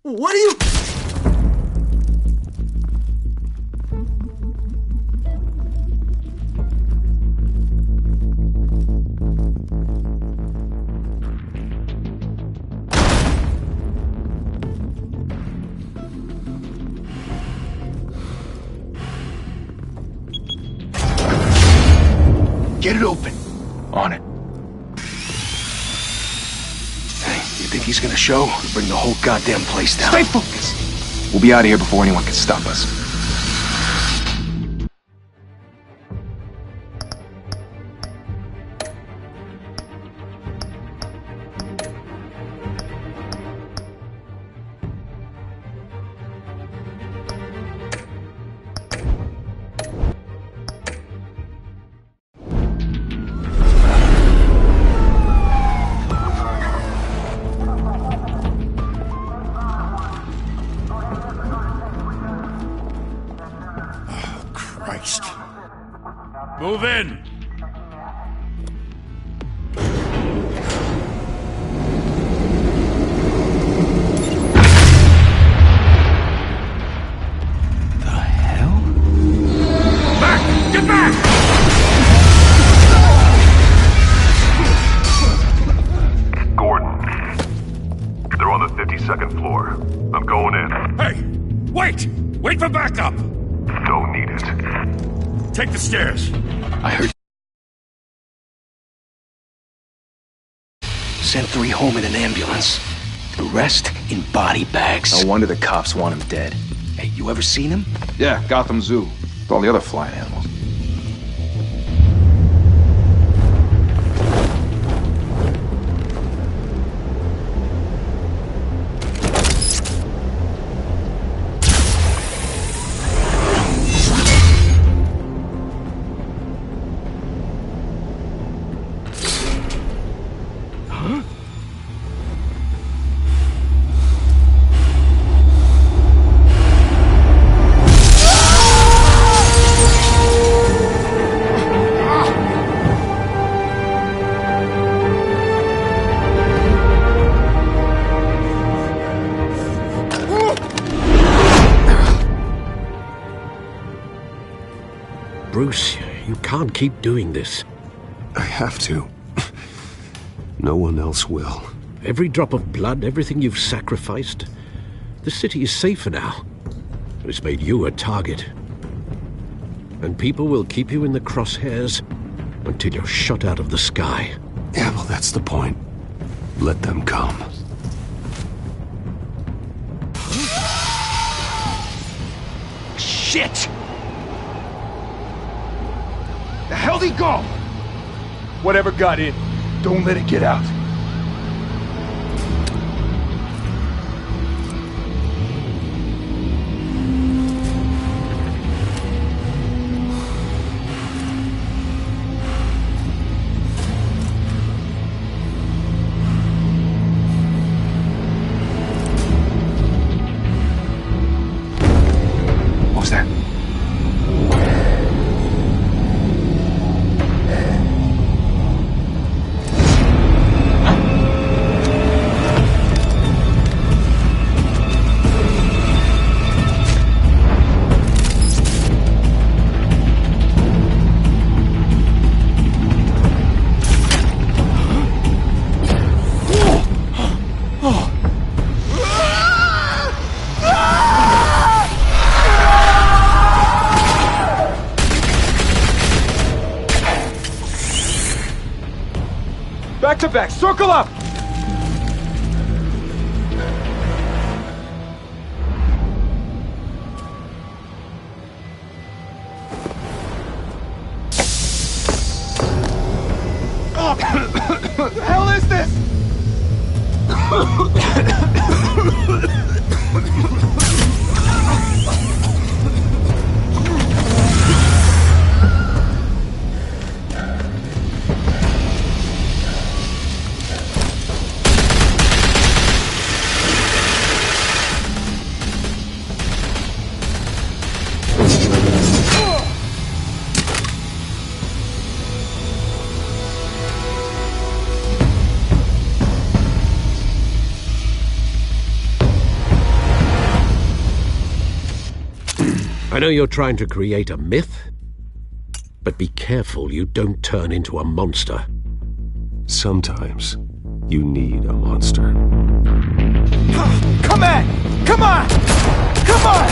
What are you... Get it open. On it. Hey, you think he's gonna show? Bring the whole goddamn place down. Stay focused! We'll be out of here before anyone can stop us. Move in! The hell? Back! Get back! Gordon. They're on the 52nd floor. I'm going in. Hey! Wait! Wait for backup! Don't need it. Take the stairs. I heard... Sent 3 home in an ambulance. The rest in body bags. No wonder the cops want him dead. Hey, you ever seen him? Yeah, Gotham Zoo. With all the other flying animals. Bruce, you can't keep doing this. I have to. No one else will. Every drop of blood, everything you've sacrificed. The city is safer now. It's made you a target. And people will keep you in the crosshairs until you're shot out of the sky. Yeah, well, that's the point. Let them come. Shit! The hell'd he go? Whatever got in, don't let it get out. to back! Circle up! What the hell is this? I know you're trying to create a myth, but be careful you don't turn into a monster. Sometimes you need a monster. Come on! Come on! Come on!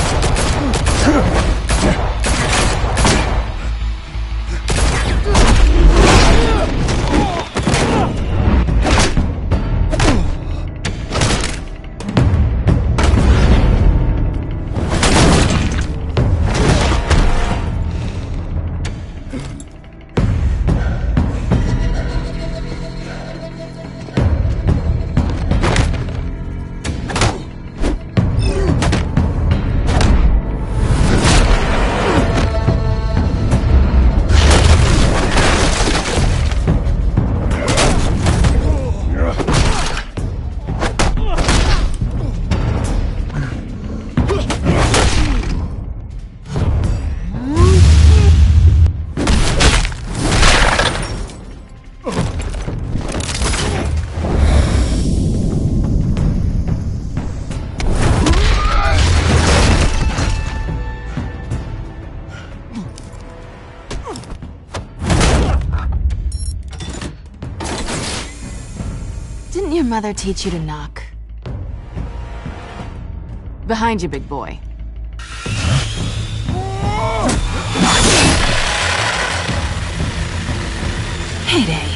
Didn't your mother teach you to knock? Behind you, big boy. Heyday.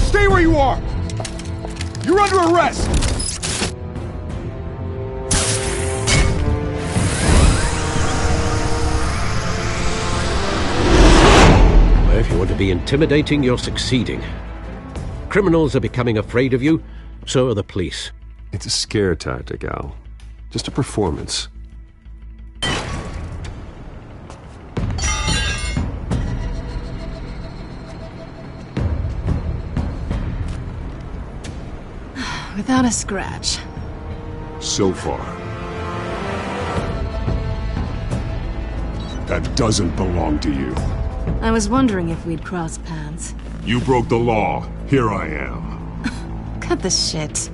Stay where you are! You're under arrest! If you want to be intimidating, you're succeeding. Criminals are becoming afraid of you, so are the police. It's a scare tactic, Al. Just a performance. Without a scratch. So far. That doesn't belong to you. I was wondering if we'd cross paths. You broke the law. Here I am. Cut the shit.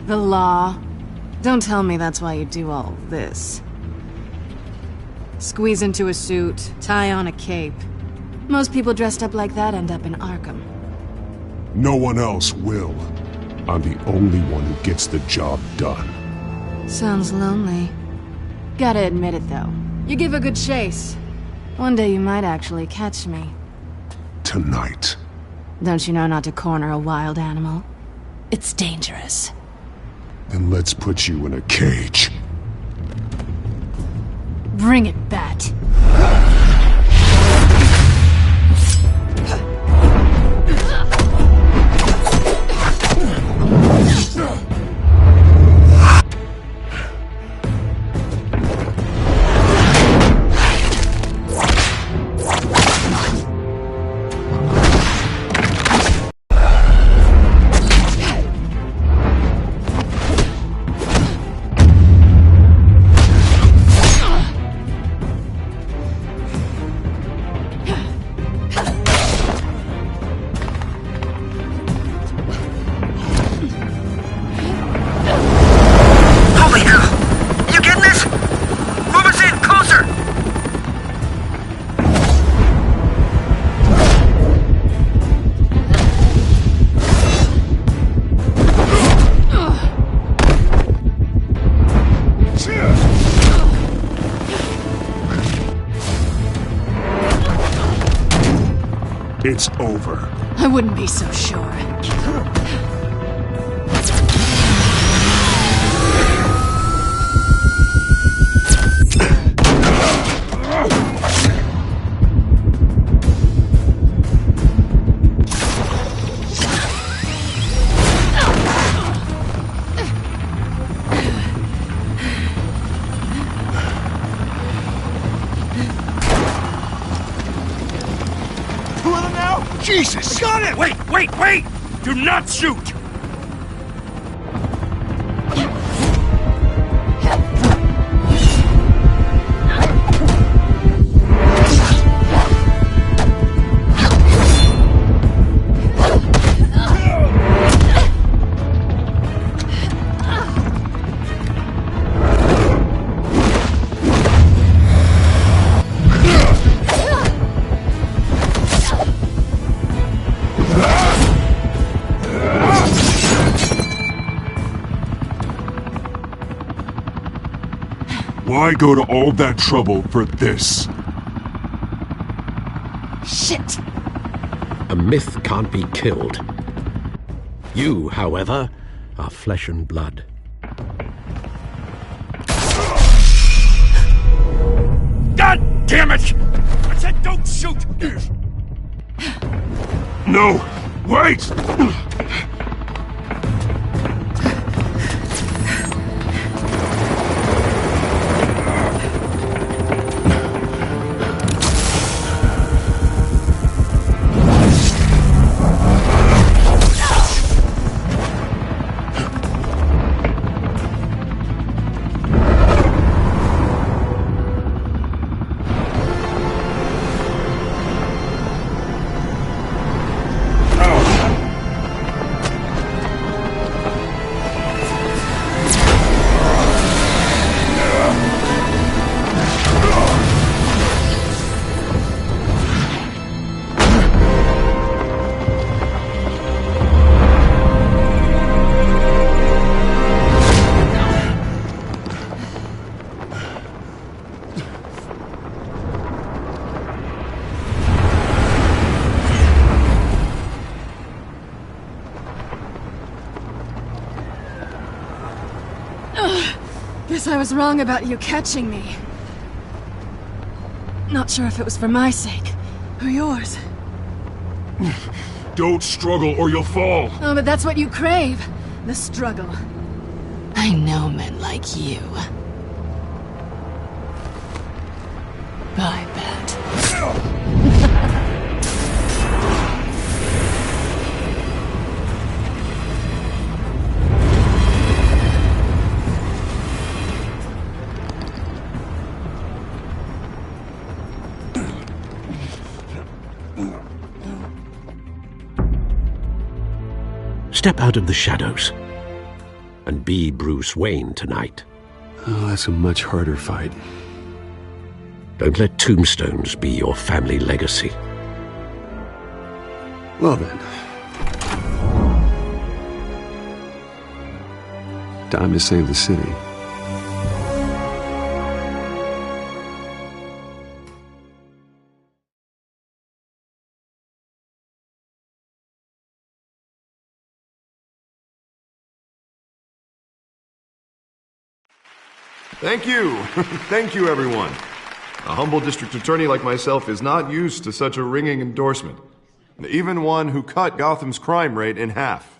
The law. Don't tell me that's why you do all this. Squeeze into a suit, tie on a cape. Most people dressed up like that end up in Arkham. No one else will. I'm the only one who gets the job done. Sounds lonely. Gotta admit it, though. You give a good chase. One day you might actually catch me. Tonight. Don't you know not to corner a wild animal? It's dangerous. Then let's put you in a cage. Bring it, Bat. It's over. I wouldn't be so sure. Jesus! Got it! Wait! Do not shoot! Why go to all that trouble for this? Shit! A myth can't be killed. You, however, are flesh and blood. God damn it! I said don't shoot! No! Wait! Guess I was wrong about you catching me. Not sure if it was for my sake, or yours. Don't struggle or you'll fall. Oh, but that's what you crave. The struggle. I know men like you. I bet. Step out of the shadows and be Bruce Wayne tonight. Oh, that's a much harder fight. Don't let tombstones be your family legacy. Well then. Time to save the city. Thank you. Thank you, everyone. A humble district attorney like myself is not used to such a ringing endorsement. Even one who cut Gotham's crime rate in half.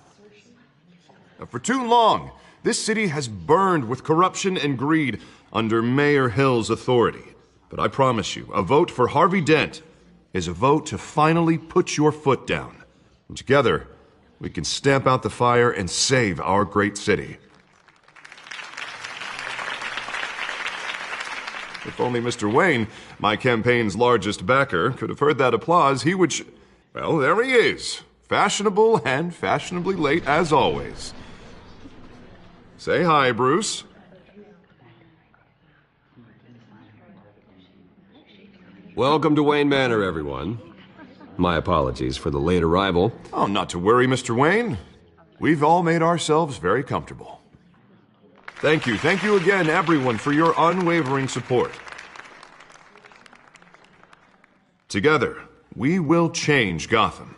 For too long, this city has burned with corruption and greed under Mayor Hill's authority. But I promise you, a vote for Harvey Dent is a vote to finally put your foot down. And together, we can stamp out the fire and save our great city. If only Mr. Wayne, my campaign's largest backer, could have heard that applause, he would well, there he is. Fashionable and fashionably late as always. Say hi, Bruce. Welcome to Wayne Manor, everyone. My apologies for the late arrival. Oh, not to worry, Mr. Wayne. We've all made ourselves very comfortable. Thank you again, everyone, for your unwavering support. Together, We will change Gotham.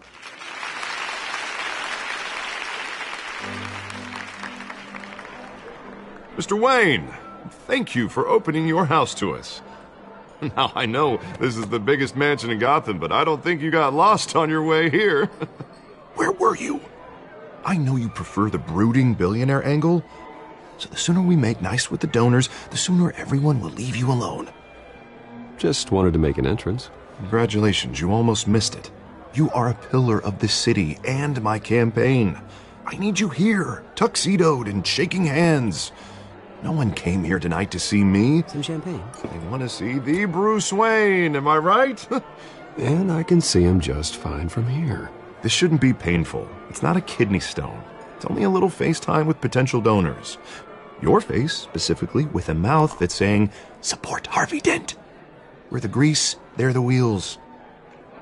Mr. Wayne, thank you for opening your house to us. Now, I know this is the biggest mansion in Gotham, but I don't think you got lost on your way here. Where were you? I know you prefer the brooding billionaire angle, so the sooner we make nice with the donors, the sooner everyone will leave you alone. Just wanted to make an entrance. Congratulations, you almost missed it. You are a pillar of this city and my campaign. I need you here, tuxedoed and shaking hands. No one came here tonight to see me. Some champagne. They want to see the Bruce Wayne, am I right? And I can see him just fine from here. This shouldn't be painful. It's not a kidney stone. It's only a little FaceTime with potential donors. Your face, specifically, with a mouth that's saying, support Harvey Dent. We're the grease, they're the wheels.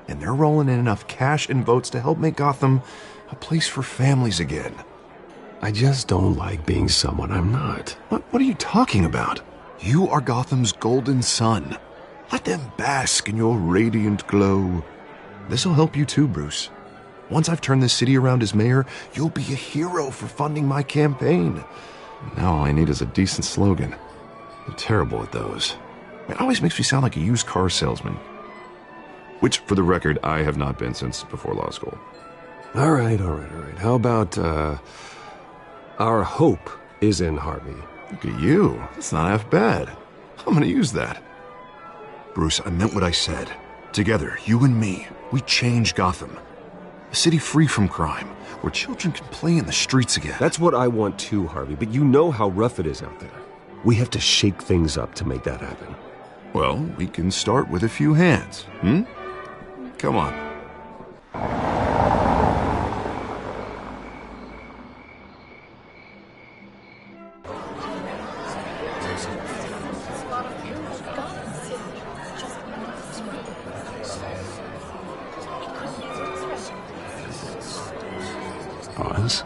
And they're rolling in enough cash and votes to help make Gotham a place for families again. I just don't like being someone I'm not. What are you talking about? You are Gotham's golden sun. Let them bask in your radiant glow. This'll help you too, Bruce. Once I've turned this city around as mayor, you'll be a hero for funding my campaign. Now all I need is a decent slogan. I'm terrible at those. It always makes me sound like a used car salesman. Which, for the record, I have not been since before law school. All right. How about, our hope is in Harvey? Look at you. That's not half bad. I'm gonna use that. Bruce, I meant what I said. Together, you and me, we change Gotham. A city free from crime, where children can play in the streets again. That's what I want too, Harvey, but you know how rough it is out there. We have to shake things up to make that happen. Well, we can start with a few hands, Come on. Pause.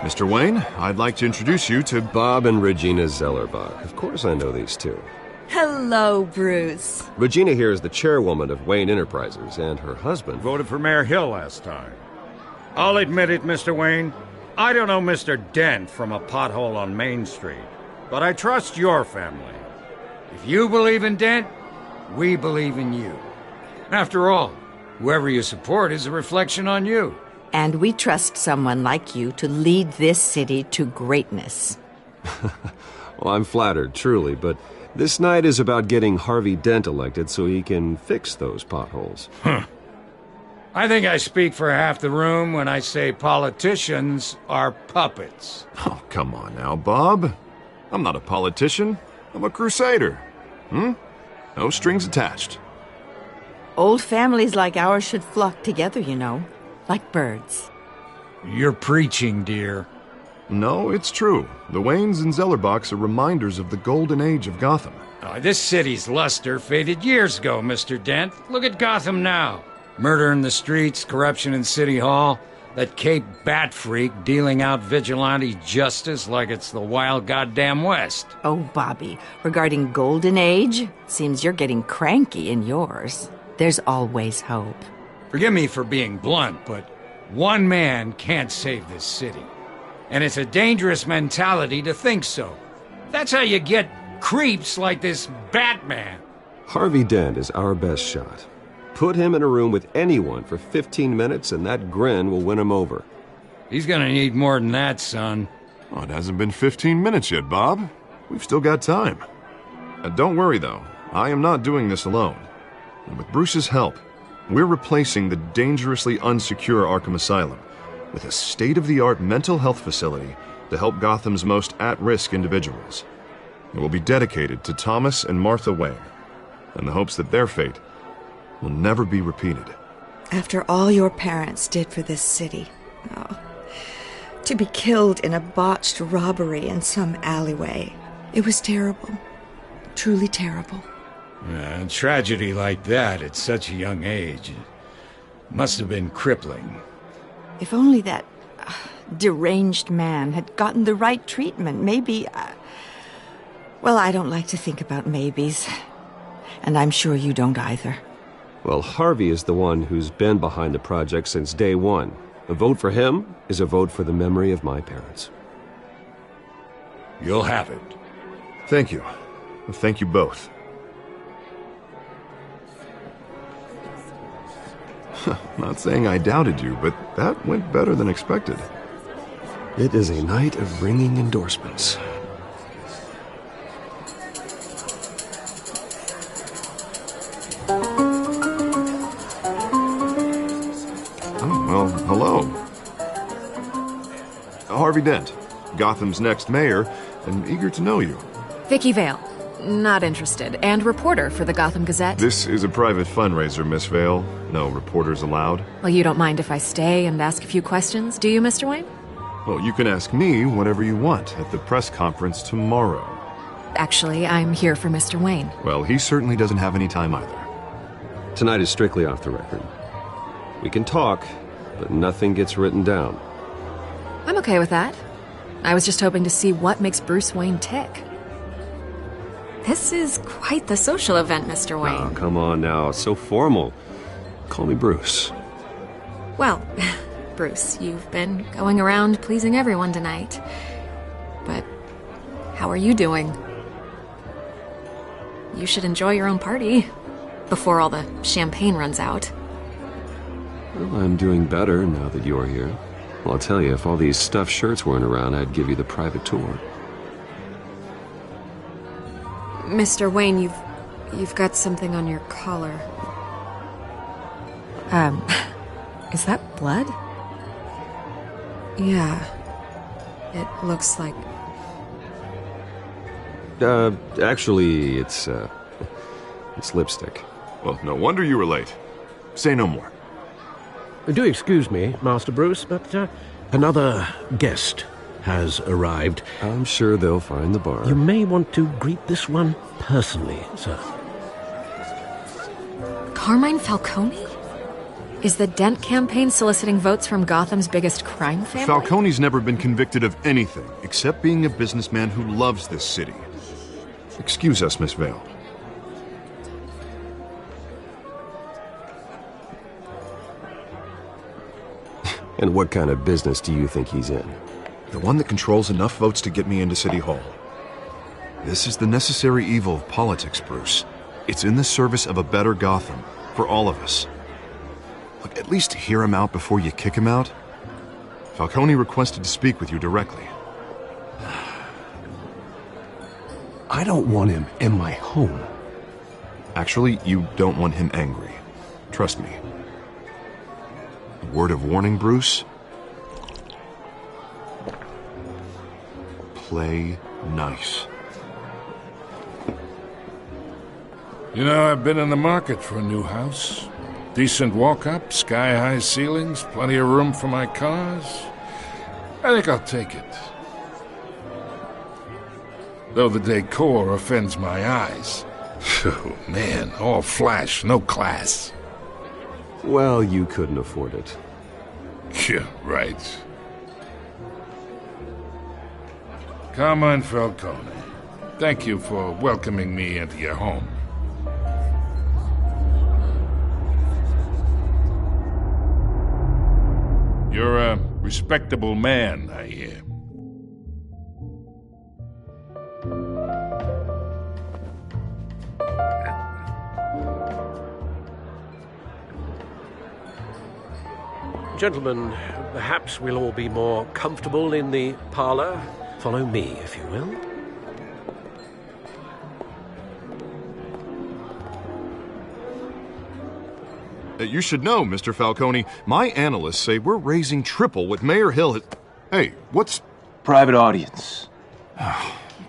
Mr. Wayne, I'd like to introduce you to Bob and Regina Zellerbach. Of course I know these two. Hello, Bruce. Regina here is the chairwoman of Wayne Enterprises, and her husband... Voted for Mayor Hill last time. I'll admit it, Mr. Wayne. I don't know Mr. Dent from a pothole on Main Street, but I trust your family. If you believe in Dent, we believe in you. After all, whoever you support is a reflection on you. And we trust someone like you to lead this city to greatness. Well, I'm flattered, truly, but this night is about getting Harvey Dent elected so he can fix those potholes. I think I speak for half the room when I say politicians are puppets. Oh, come on now, Bob. I'm not a politician. I'm a crusader. No strings attached. Old families like ours should flock together, you know, like birds. You're preaching, dear. No, it's true. The Waynes and Zellerbachs are reminders of the golden age of Gotham. This city's luster faded years ago, Mr. Dent. Look at Gotham now. Murder in the streets, corruption in City Hall, that Cape Bat freak dealing out vigilante justice like it's the wild goddamn West. Oh, Bobby, regarding Golden Age, seems you're getting cranky in yours. There's always hope. Forgive me for being blunt, but one man can't save this city. And it's a dangerous mentality to think so. That's how you get creeps like this Batman. Harvey Dent is our best shot. Put him in a room with anyone for 15 minutes and that grin will win him over. He's gonna need more than that, son. Oh, it hasn't been 15 minutes yet, Bob. We've still got time. Don't worry, though. I am not doing this alone. And with Bruce's help, we're replacing the dangerously unsecure Arkham Asylum with a state-of-the-art mental health facility to help Gotham's most at-risk individuals. It will be dedicated to Thomas and Martha Wayne, in the hopes that their fate will never be repeated. After all your parents did for this city, to be killed in a botched robbery in some alleyway, it was terrible. Truly terrible. A tragedy like that at such a young age must have been crippling. If only that deranged man had gotten the right treatment, maybe... well, I don't like to think about maybes. And I'm sure you don't either. Well, Harvey is the one who's been behind the project since day one. A vote for him is a vote for the memory of my parents. You'll have it. Thank you. Thank you both. Not saying I doubted you, but that went better than expected. It is a night of ringing endorsements. Oh, well, hello. Harvey Dent, Gotham's next mayor, and eager to know you. Vicky Vale. Not interested. And reporter for the Gotham Gazette. This is a private fundraiser, Miss Vale. No reporters allowed. Well, you don't mind if I stay and ask a few questions, do you, Mr. Wayne? Well, you can ask me whatever you want at the press conference tomorrow. Actually, I'm here for Mr. Wayne. Well, he certainly doesn't have any time either. Tonight is strictly off the record. We can talk, but nothing gets written down. I'm okay with that. I was just hoping to see what makes Bruce Wayne tick. This is quite the social event, Mr. Wayne. Oh, come on now. So formal. Call me Bruce. Well, Bruce, you've been going around pleasing everyone tonight. But how are you doing? You should enjoy your own party before all the champagne runs out. Well, I'm doing better now that you're here. Well, I'll tell you, if all these stuffed shirts weren't around, I'd give you the private tour. Mr. Wayne, you've got something on your collar. Is that blood? Yeah. It looks like... Actually, it's lipstick. Well, no wonder you were late. Say no more. Do excuse me, Master Bruce, but another guest has arrived. I'm sure they'll find the bar. You may want to greet this one personally, sir. Carmine Falcone? Is the Dent campaign soliciting votes from Gotham's biggest crime family? Falcone's never been convicted of anything except being a businessman who loves this city. Excuse us, Miss Vale. And what kind of business do you think he's in? The one that controls enough votes to get me into City Hall. This is the necessary evil of politics, Bruce. It's in the service of a better Gotham, for all of us. Look, at least hear him out before you kick him out. Falcone requested to speak with you directly. I don't want him in my home. Actually, you don't want him angry. Trust me. A word of warning, Bruce. Play nice. You know, I've been in the market for a new house. Decent walk-up, sky-high ceilings, plenty of room for my cars. I think I'll take it. Though the decor offends my eyes. Oh, man, all flash, no class. Well, you couldn't afford it. Yeah, right. Carmine Falcone, thank you for welcoming me into your home. You're a respectable man, I hear. Gentlemen, perhaps we'll all be more comfortable in the parlor. Follow me, if you will. You should know, Mr. Falcone, my analysts say we're raising triple what Mayor Hill has... Hey, what's... Private audience.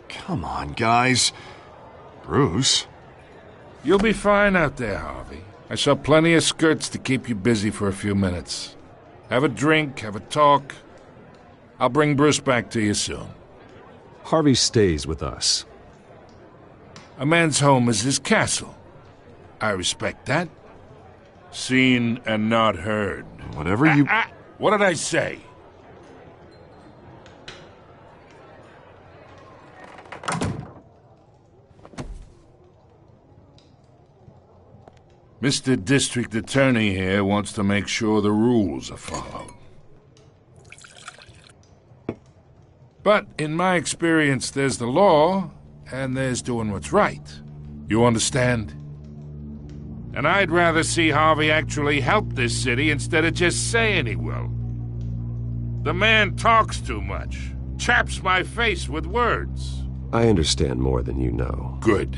Come on, guys. Bruce? You'll be fine out there, Harvey. I saw plenty of skirts to keep you busy for a few minutes. Have a drink, have a talk. I'll bring Bruce back to you soon. Harvey stays with us. A man's home is his castle. I respect that. Seen and not heard. Whatever you... What did I say? Mr. District Attorney here wants to make sure the rules are followed. But in my experience, there's the law, and there's doing what's right. You understand? And I'd rather see Harvey actually help this city instead of just saying he will. The man talks too much, chaps my face with words. I understand more than you know. Good.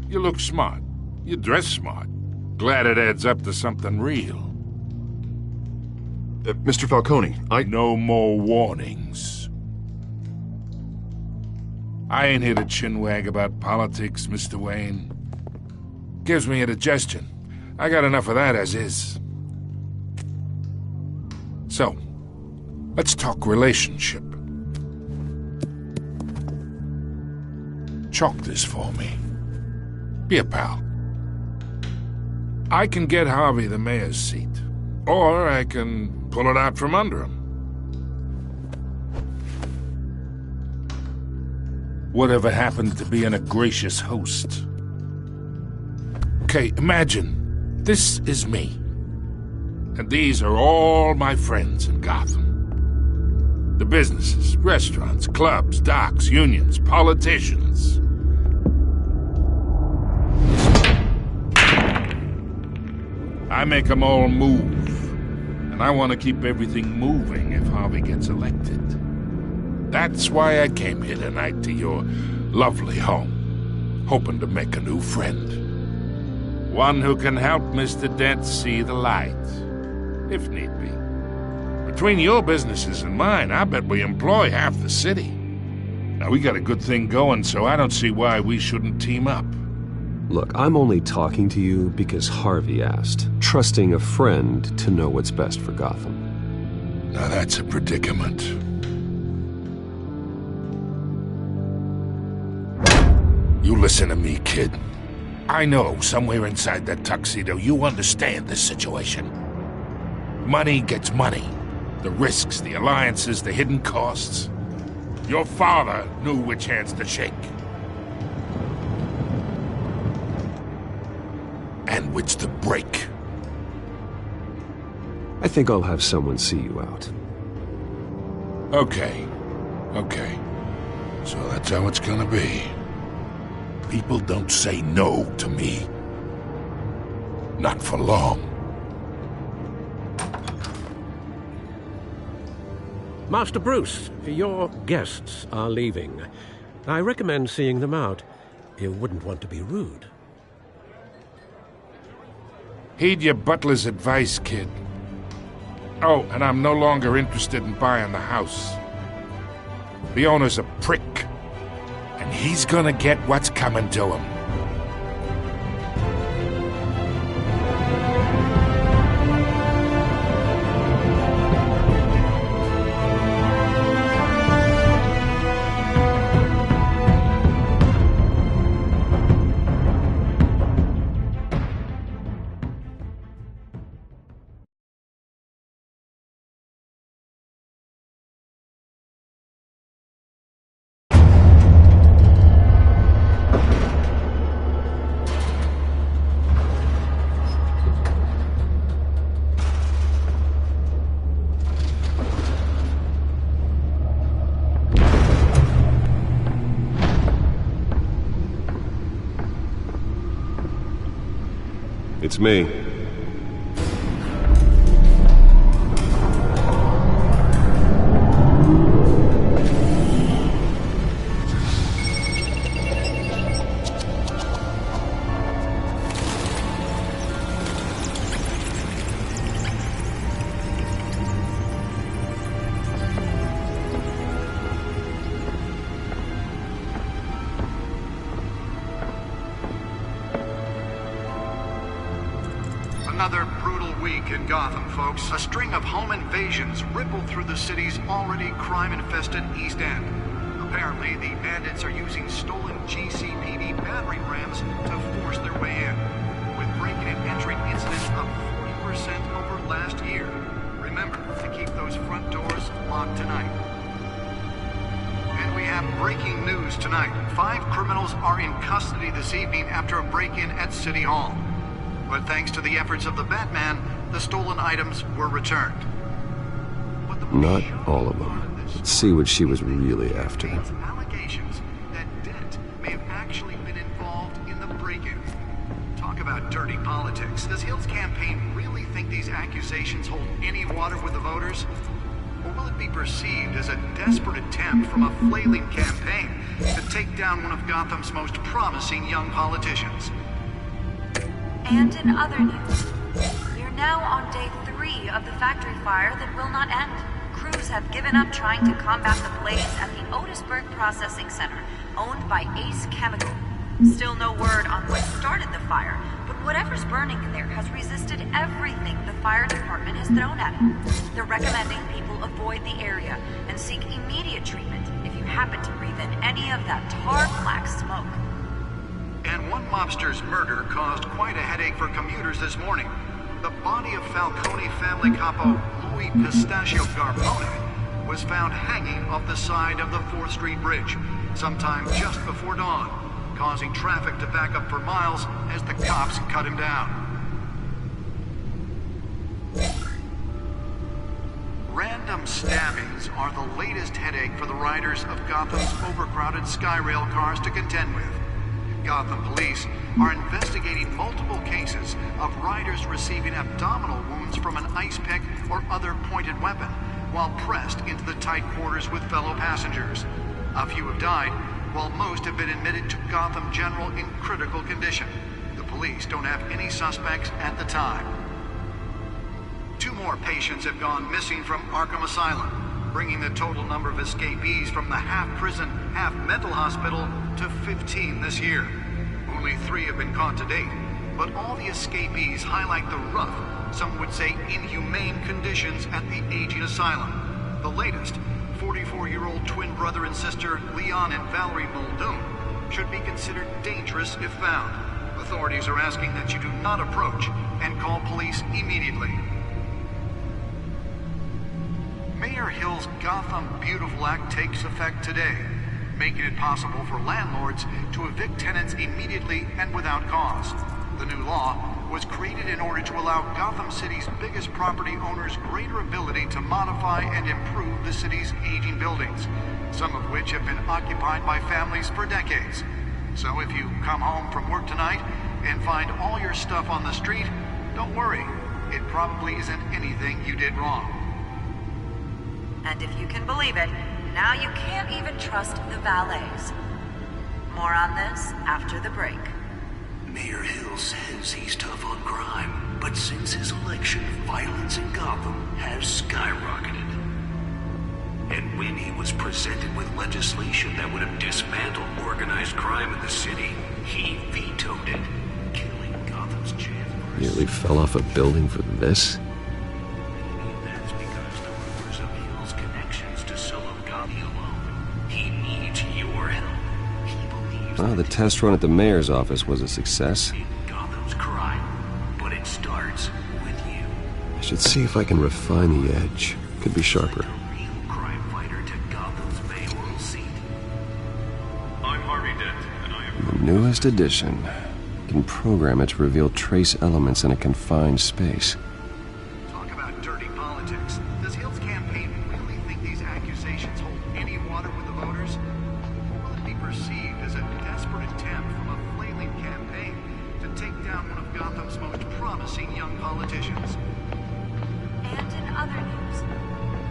You look smart. You dress smart. Glad it adds up to something real. Mr. Falcone, No more warnings. I ain't here to chinwag about politics, Mr. Wayne. Gives me indigestion. I got enough of that as is. So, let's talk relationship. Chalk this for me. Be a pal. I can get Harvey the mayor's seat, or I can pull it out from under him. Whatever happened to being a gracious host? Okay, imagine, this is me. And these are all my friends in Gotham. The businesses, restaurants, clubs, docks, unions, politicians. I make them all move. And I want to keep everything moving if Harvey gets elected. That's why I came here tonight to your lovely home, hoping to make a new friend. One who can help Mr. Dent see the light, if need be. Between your businesses and mine, I bet we employ half the city. Now, we got a good thing going, so I don't see why we shouldn't team up. Look, I'm only talking to you because Harvey asked, trusting a friend to know what's best for Gotham. Now that's a predicament. You listen to me, kid. I know somewhere inside that tuxedo you understand this situation. Money gets money. The risks, the alliances, the hidden costs. Your father knew which hands to shake. And which to break. I think I'll have someone see you out. Okay. So that's how it's gonna be. People don't say no to me. Not for long. Master Bruce, your guests are leaving. I recommend seeing them out. You wouldn't want to be rude. Heed your butler's advice, kid. Oh, and I'm no longer interested in buying the house. The owner's a prick. And he's gonna get what's coming to him. It's me. Another brutal week in Gotham, folks. A string of home invasions rippled through the city's already crime-infested East End. Apparently, the bandits are using stolen GCPD battering rams to force their way in, with break-in and entering incidents up 40% over last year. Remember to keep those front doors locked tonight. And we have breaking news tonight. 5 criminals are in custody this evening after a break-in at City Hall. But thanks to the efforts of the Batman, the stolen items were returned. Not all of them. Let's see what she was really after. Allegations that Dent may have actually been involved in the break-in. Talk about dirty politics. Does Hill's campaign really think these accusations hold any water with the voters? Or will it be perceived as a desperate attempt from a flailing campaign to take down one of Gotham's most promising young politicians? And in other news, we're now on day 3 of the factory fire that will not end. Crews have given up trying to combat the blaze at the Otisburg Processing Center, owned by Ace Chemical. Still no word on what started the fire, but whatever's burning in there has resisted everything the fire department has thrown at it. They're recommending people avoid the area and seek immediate treatment if you happen to breathe in any of that tar black smoke. And one mobster's murder caused quite a headache for commuters this morning. The body of Falcone family capo Louis Pistachio Garpone was found hanging off the side of the 4th Street Bridge, sometime just before dawn, causing traffic to back up for miles as the cops cut him down. Random stabbings are the latest headache for the riders of Gotham's overcrowded Skyrail cars to contend with. Gotham police are investigating multiple cases of riders receiving abdominal wounds from an ice pick or other pointed weapon while pressed into the tight quarters with fellow passengers. A few have died, while most have been admitted to Gotham General in critical condition. The police don't have any suspects at the time. 2 more patients have gone missing from Arkham Asylum, bringing the total number of escapees from the half-prison, half-mental hospital to 15 this year. Only 3 have been caught to date, but all the escapees highlight the rough, some would say inhumane conditions at the aging asylum. The latest, 44-year-old twin brother and sister Leon and Valerie Muldoon, should be considered dangerous if found. Authorities are asking that you do not approach and call police immediately. Mayor Hill's Gotham Beautiful Act takes effect today, making it possible for landlords to evict tenants immediately and without cause. The new law was created in order to allow Gotham City's biggest property owners greater ability to modify and improve the city's aging buildings, some of which have been occupied by families for decades. So if you come home from work tonight and find all your stuff on the street, don't worry. It probably isn't anything you did wrong. And if you can believe it, now you can't even trust the valets. More on this after the break. Mayor Hill says he's tough on crime, but since his election, violence in Gotham has skyrocketed. And when he was presented with legislation that would have dismantled organized crime in the city, he vetoed it, killing Gotham's chance. Nearly fell off a building for this? Well, the test run at the mayor's office was a success. Gotham's crime, but it starts with you. I should see if I can refine the edge. Could be sharper. Real crime fighter to Gotham's mayoral seat. I'm Harvey Dent, and I am The newest edition. You can program it to reveal trace elements in a confined space. Talk about dirty politics. Does Hill's campaign really think these accusations hold any water with the voters? Or will it be perceived as a desperate attempt from a flailing campaign to take down one of Gotham's most promising young politicians? And in other news,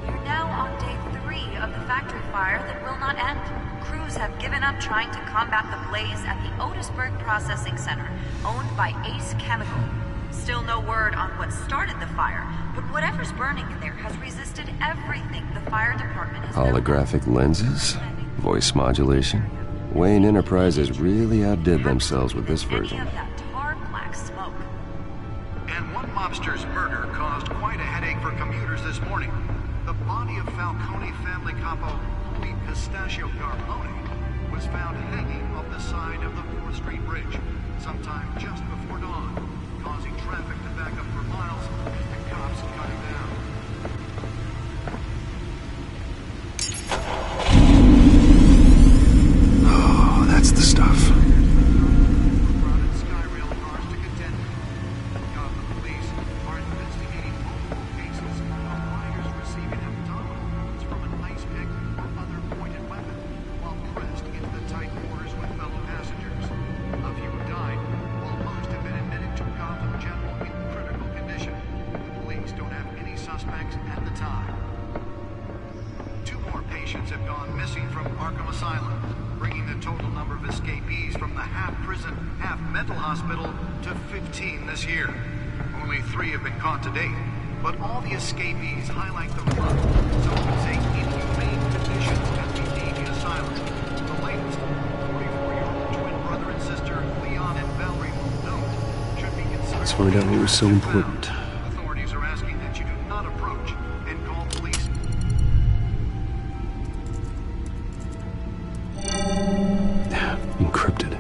we're now on day 3 of the factory fire that will not end. Crews have given up trying to combat the blaze at the Otisburg Processing Center, owned by Ace Chemical. Still no word on what started the fire, but whatever's burning in there has resisted everything the fire department has Holographic lenses? Voice modulation? Wayne Enterprises really outdid themselves with this version. Any of that tar black smoke. And one mobster's murder caused quite a headache for commuters this morning. The body of Falcone family capo Louis Pistachio Garpone was found hanging off the side of the 4th Street Bridge, sometime just before dawn, causing traffic to back up for miles as the cops cut him down. Oh, that's the stuff. and the time. 2 more patients have gone missing from Arkham Asylum, bringing the total number of escapees from the half-prison, half-mental hospital to 15 this year. Only 3 have been caught to date, but all the escapees highlight the rough, some would say inhumane conditions at the Navy Asylum. The latest, 44-year-old twin brother and sister Leon and Valerie Muldoon should be considered... Let's find out what was so important. Authorities are asking that you do not approach and call police. Encrypted.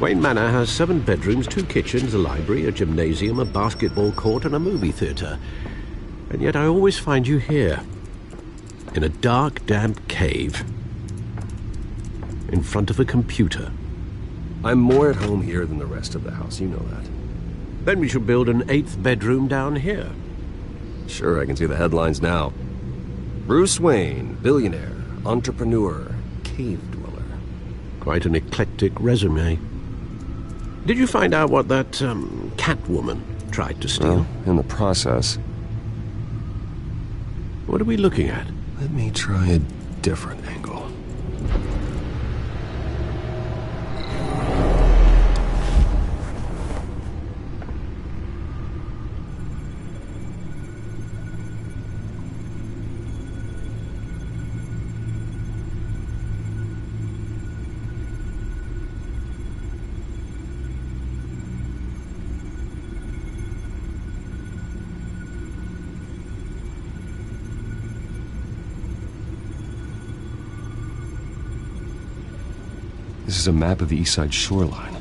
Wayne Manor has 7 bedrooms, 2 kitchens, a library, a gymnasium, a basketball court, and a movie theatre. And yet I always find you here, in a dark, damp cave, in front of a computer. I'm more at home here than the rest of the house, you know that. Then we should build an 8th bedroom down here. Sure, I can see the headlines now. Bruce Wayne, billionaire, entrepreneur, cave dweller. Quite an eclectic resume. Did you find out what that, Catwoman tried to steal? Well, in the process. What are we looking at? Let me try a different angle. This is a map of the East Side shoreline.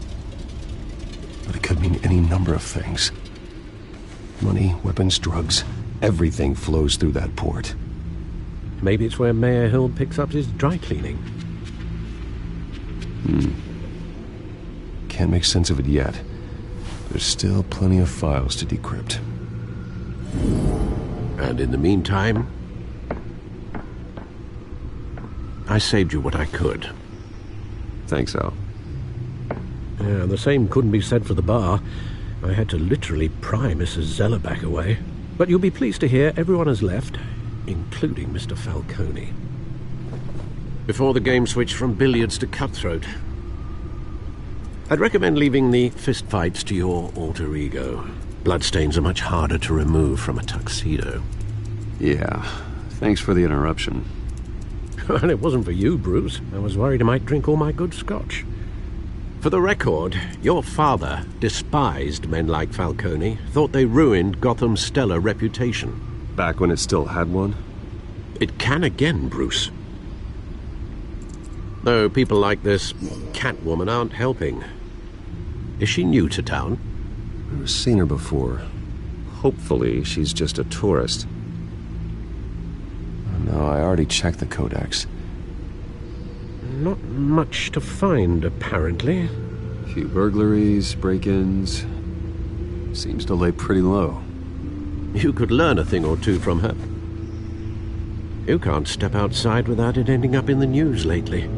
But it could mean any number of things. Money, weapons, drugs, everything flows through that port. Maybe it's where Mayor Hill picks up his dry cleaning. Can't make sense of it yet. There's still plenty of files to decrypt. And in the meantime, I saved you what I could. Thanks, Al. Yeah, the same couldn't be said for the bar. I had to literally pry Mrs. Zellerback away. But you'll be pleased to hear everyone has left, including Mr. Falcone. Before the game switched from billiards to cutthroat. I'd recommend leaving the fistfights to your alter ego. Bloodstains are much harder to remove from a tuxedo. Yeah, thanks for the interruption. And it wasn't for you, Bruce. I was worried I might drink all my good scotch. For the record, your father despised men like Falcone, thought they ruined Gotham's stellar reputation. Back when it still had one? It can again, Bruce. Though people like this Catwoman aren't helping. Is she new to town? I've never seen her before. Hopefully she's just a tourist. No, I already checked the codex. Not much to find, apparently. A few burglaries, break-ins. Seems to lay pretty low. You could learn a thing or two from her. You can't step outside without it ending up in the news lately.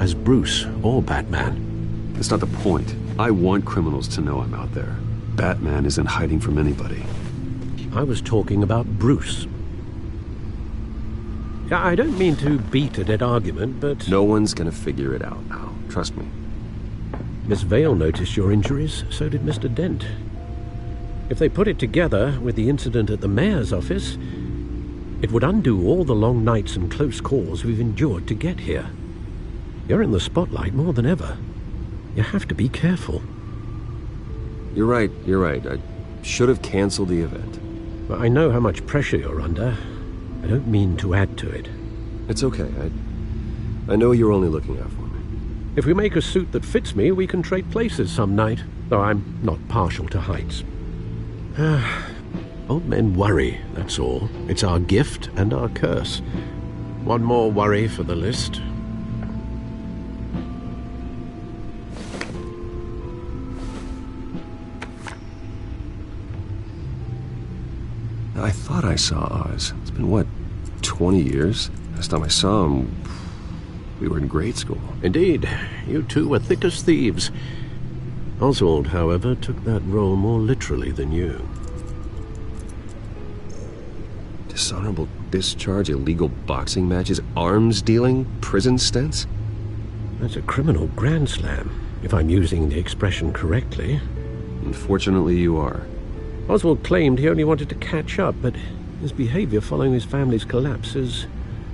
As Bruce or Batman. That's not the point. I want criminals to know I'm out there. Batman isn't hiding from anybody. I was talking about Bruce. I don't mean to beat a dead argument, but... No one's gonna figure it out now. Trust me. Miss Vale noticed your injuries, so did Mr. Dent. If they put it together with the incident at the mayor's office, it would undo all the long nights and close calls we've endured to get here. You're in the spotlight more than ever. You have to be careful. You're right. I should have canceled the event. But I know how much pressure you're under. I don't mean to add to it. It's okay. I know you're only looking out for me. If we make a suit that fits me, we can trade places some night, though I'm not partial to heights. Old men worry, that's all. It's our gift and our curse. One more worry for the list. I thought I saw Oz. It's been, what, 20 years? Last time I saw him, we were in grade school. Indeed. You two were thick as thieves. Oswald, however, took that role more literally than you. Dishonorable discharge, illegal boxing matches, arms dealing, prison stints? That's a criminal grand slam, if I'm using the expression correctly. Unfortunately, you are. Oswald claimed he only wanted to catch up, but his behavior following his family's collapse is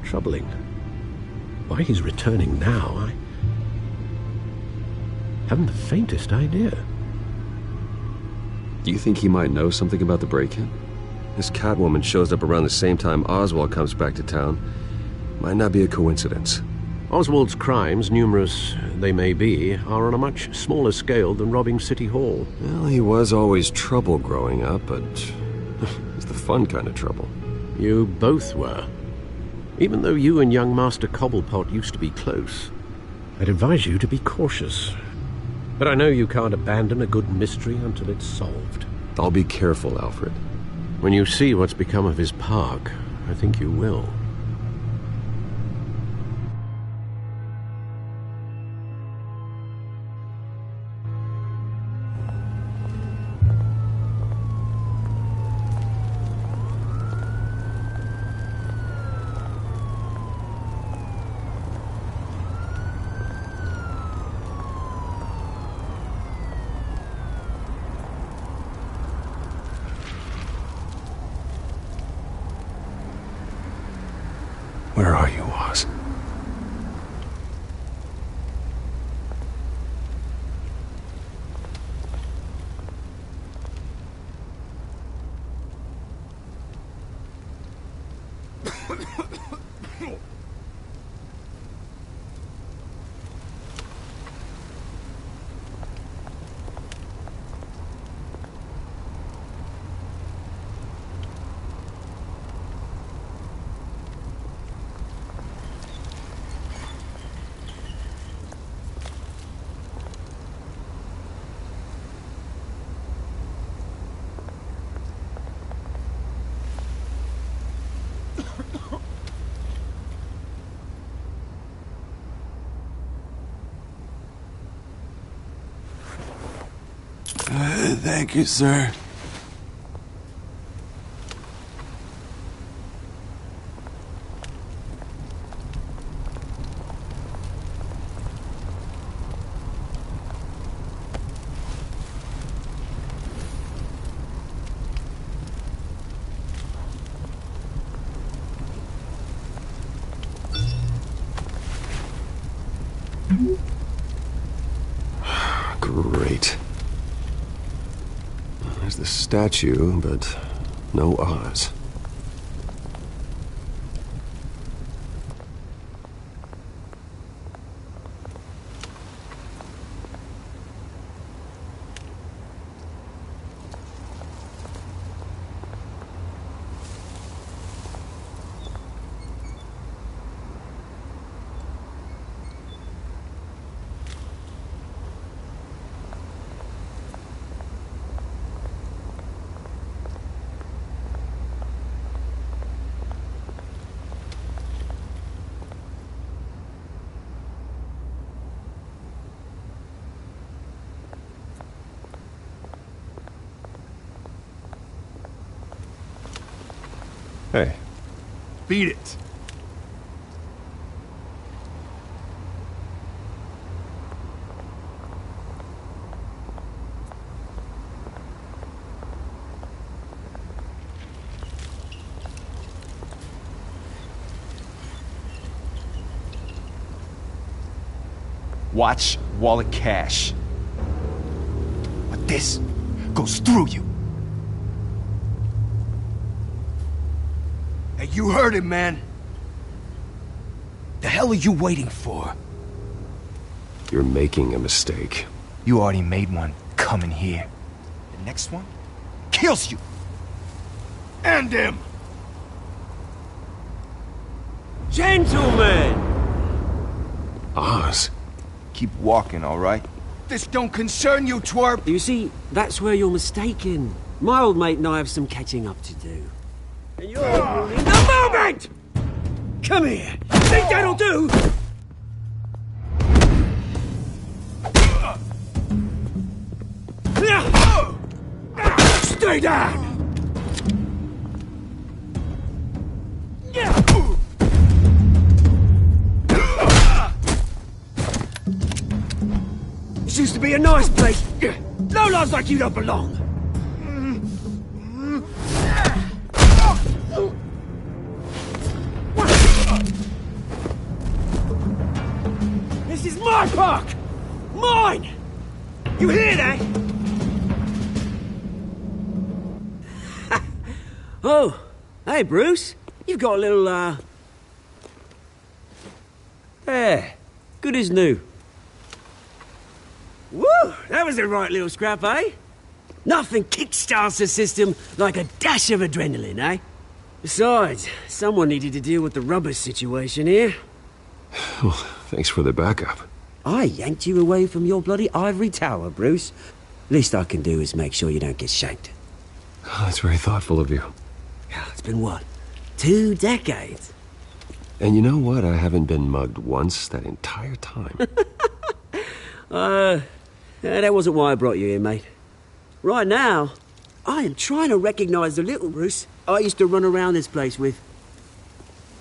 troubling. Why he's returning now, I haven't the faintest idea. Do you think he might know something about the break-in? This Catwoman shows up around the same time Oswald comes back to town. Might not be a coincidence. Oswald's crimes, numerous they may be, are on a much smaller scale than robbing City Hall. Well, he was always trouble growing up, but it's the fun kind of trouble. You both were. Even though you and young Master Cobblepot used to be close, I'd advise you to be cautious. But I know you can't abandon a good mystery until it's solved. I'll be careful, Alfred. When you see what's become of his park, I think you will. Where are you, Oz? Thank you, sir. Great. There's the statue, but no Oz. Hey. Beat it. Watch wallet cash. But this goes through you. Hey, you heard it, man. The hell are you waiting for? You're making a mistake. You already made one coming here. The next one kills you. And him. Gentlemen! Oz. Keep walking, all right? This don't concern you, twerp! You see, that's where you're mistaken. My old mate and I have some catching up to do. And you're ruining the moment! Come here! Think that'll do? Stay down! to be a nice place. No lives like you don't belong. This is my park! Mine! You hear that? Oh, hey, Bruce. You've got a little, There. Good as new. Woo! That was a right little scrap, eh? Nothing kickstarts the system like a dash of adrenaline, eh? Besides, someone needed to deal with the rubber situation here. Well, thanks for the backup. I yanked you away from your bloody ivory tower, Bruce. Least I can do is make sure you don't get shanked. Oh, that's very thoughtful of you. It's been what? 2 decades? And you know what? I haven't been mugged once that entire time. That wasn't why I brought you here, mate. Right now, I am trying to recognize the little Bruce I used to run around this place with.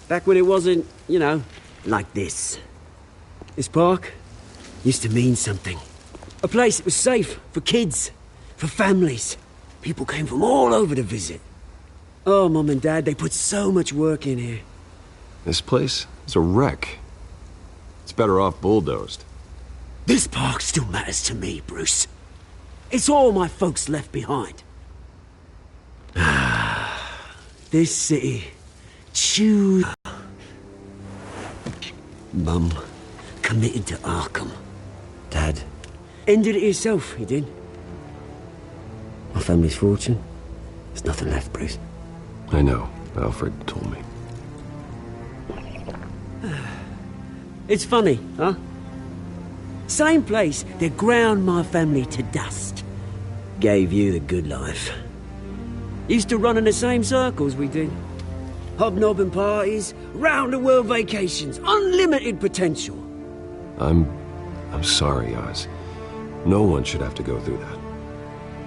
Back when it wasn't, you know, like this. This park used to mean something. A place that was safe for kids, for families. People came from all over to visit. Oh, Mum and Dad, they put so much work in here. This place is a wreck. It's better off bulldozed. This park still matters to me, Bruce. It's all my folks left behind. This city choose. Mum committed to Arkham. Dad ended it himself, he did. My family's fortune, there's nothing left, Bruce. I know. Alfred told me. It's funny, huh? Same place that ground my family to dust. Gave you the good life. Used to run in the same circles we did. Hobnobbing parties, round-the-world vacations, unlimited potential. I'm sorry, Oz. No one should have to go through that.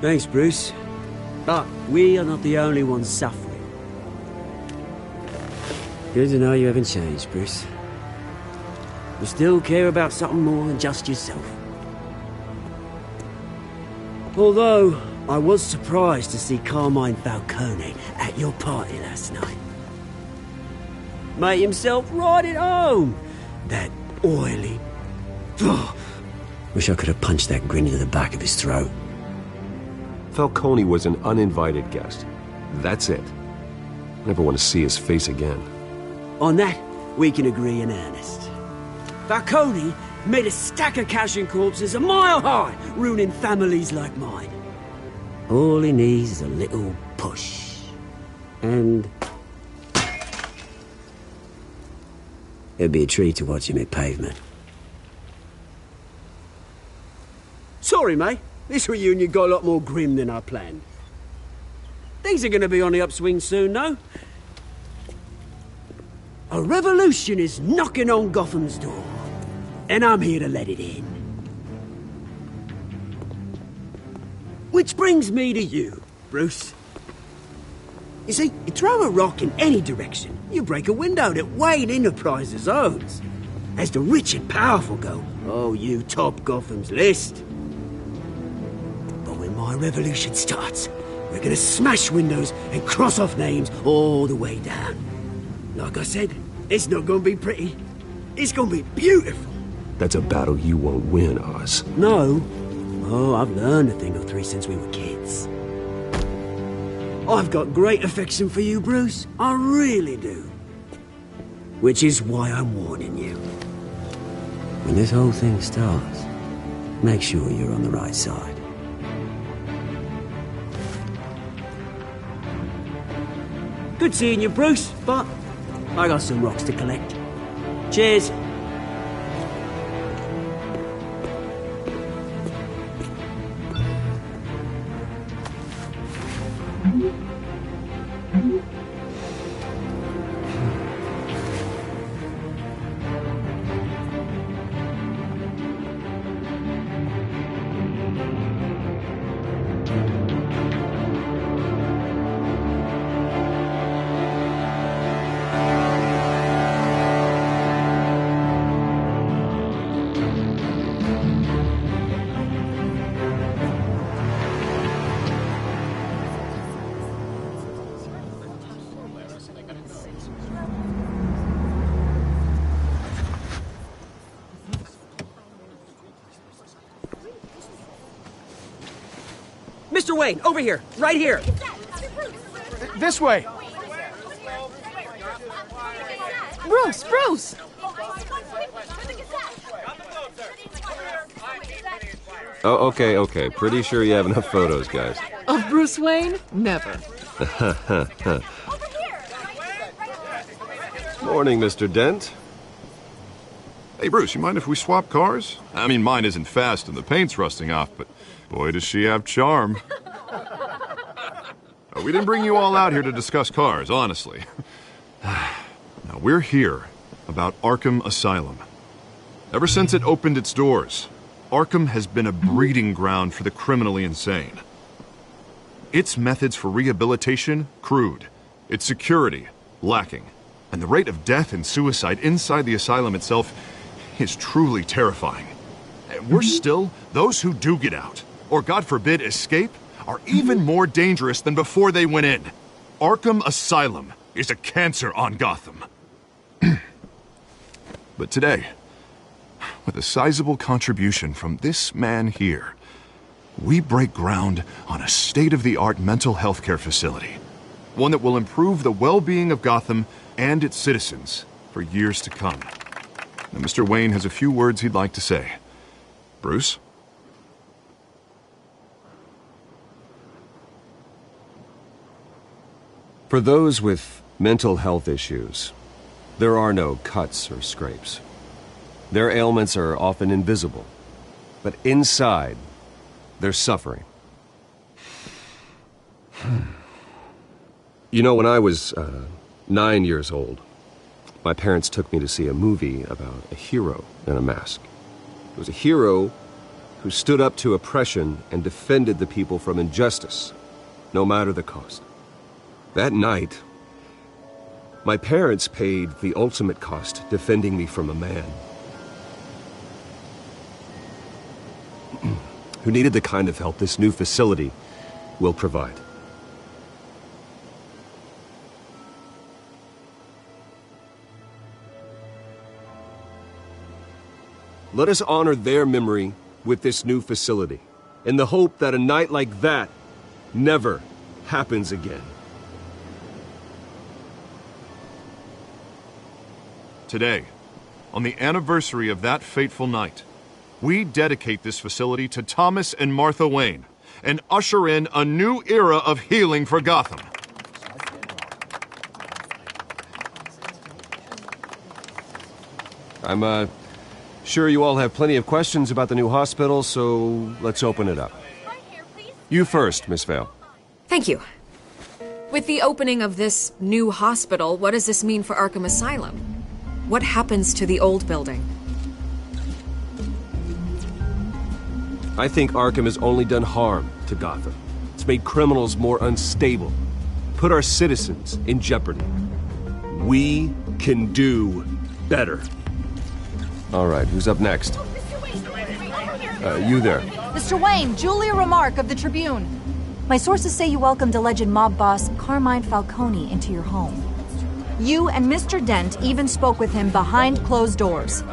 Thanks, Bruce. But we are not the only ones suffering. Good to know you haven't changed, Bruce. You still care about something more than just yourself. Although, I was surprised to see Carmine Falcone at your party last night. Made himself right at home. That oily... Wish I could have punched that grin into the back of his throat. Falcone was an uninvited guest. That's it. Never want to see his face again. On that, we can agree in earnest. Falcone made a stack of cash and corpses a mile high, ruining families like mine. All he needs is a little push. And... it'd be a treat to watch him hit pavement. Sorry, mate. This reunion got a lot more grim than I planned. Things are gonna be on the upswing soon, though. A revolution is knocking on Gotham's door, and I'm here to let it in. Which brings me to you, Bruce. You see, you throw a rock in any direction, you break a window that Wayne Enterprises owns. As the rich and powerful go, oh, you top Gotham's list. But when my revolution starts, we're gonna smash windows and cross off names all the way down. Like I said, it's not gonna be pretty. It's gonna be beautiful. That's a battle you won't win, Oz. No. Oh, I've learned a thing or three since we were kids. I've got great affection for you, Bruce. I really do. Which is why I'm warning you. When this whole thing starts, make sure you're on the right side. Good seeing you, Bruce, but I got some rocks to collect. Cheers. Mr. Wayne, over here. Right here. This way. Bruce! Oh, okay. Pretty sure you have enough photos, guys. Of Bruce Wayne? Never. Morning, Mr. Dent. Hey, Bruce, you mind if we swap cars? I mean, mine isn't fast and the paint's rusting off, but boy, does she have charm. We didn't bring you all out here to discuss cars, honestly. Now, we're here about Arkham Asylum. Ever since it opened its doors, Arkham has been a breeding ground for the criminally insane. Its methods for rehabilitation, crude. Its security, lacking. And the rate of death and suicide inside the asylum itself is truly terrifying. And worse still, those who do get out, or God forbid escape, are even more dangerous than before they went in. Arkham Asylum is a cancer on Gotham. But today, with a sizable contribution from this man here, we break ground on a state-of-the-art mental health care facility. One that will improve the well-being of Gotham and its citizens for years to come. Now, Mr. Wayne has a few words he'd like to say. Bruce? For those with mental health issues, there are no cuts or scrapes. Their ailments are often invisible, but inside, they're suffering. You know, when I was 9 years old, my parents took me to see a movie about a hero in a mask. It was a hero who stood up to oppression and defended the people from injustice, no matter the cost. That night, my parents paid the ultimate cost defending me from a man who needed the kind of help this new facility will provide. Let us honor their memory with this new facility, in the hope that a night like that never happens again. Today, on the anniversary of that fateful night, we dedicate this facility to Thomas and Martha Wayne and usher in a new era of healing for Gotham. I'm sure you all have plenty of questions about the new hospital, so let's open it up. You first, Miss Vale. Thank you. With the opening of this new hospital, what does this mean for Arkham Asylum? What happens to the old building? I think Arkham has only done harm to Gotham. It's made criminals more unstable, put our citizens in jeopardy. We can do better. All right, who's up next? You there. Mr. Wayne, Julia Remark of the Tribune. My sources say you welcomed alleged mob boss Carmine Falcone into your home. You and Mr. Dent even spoke with him behind closed doors.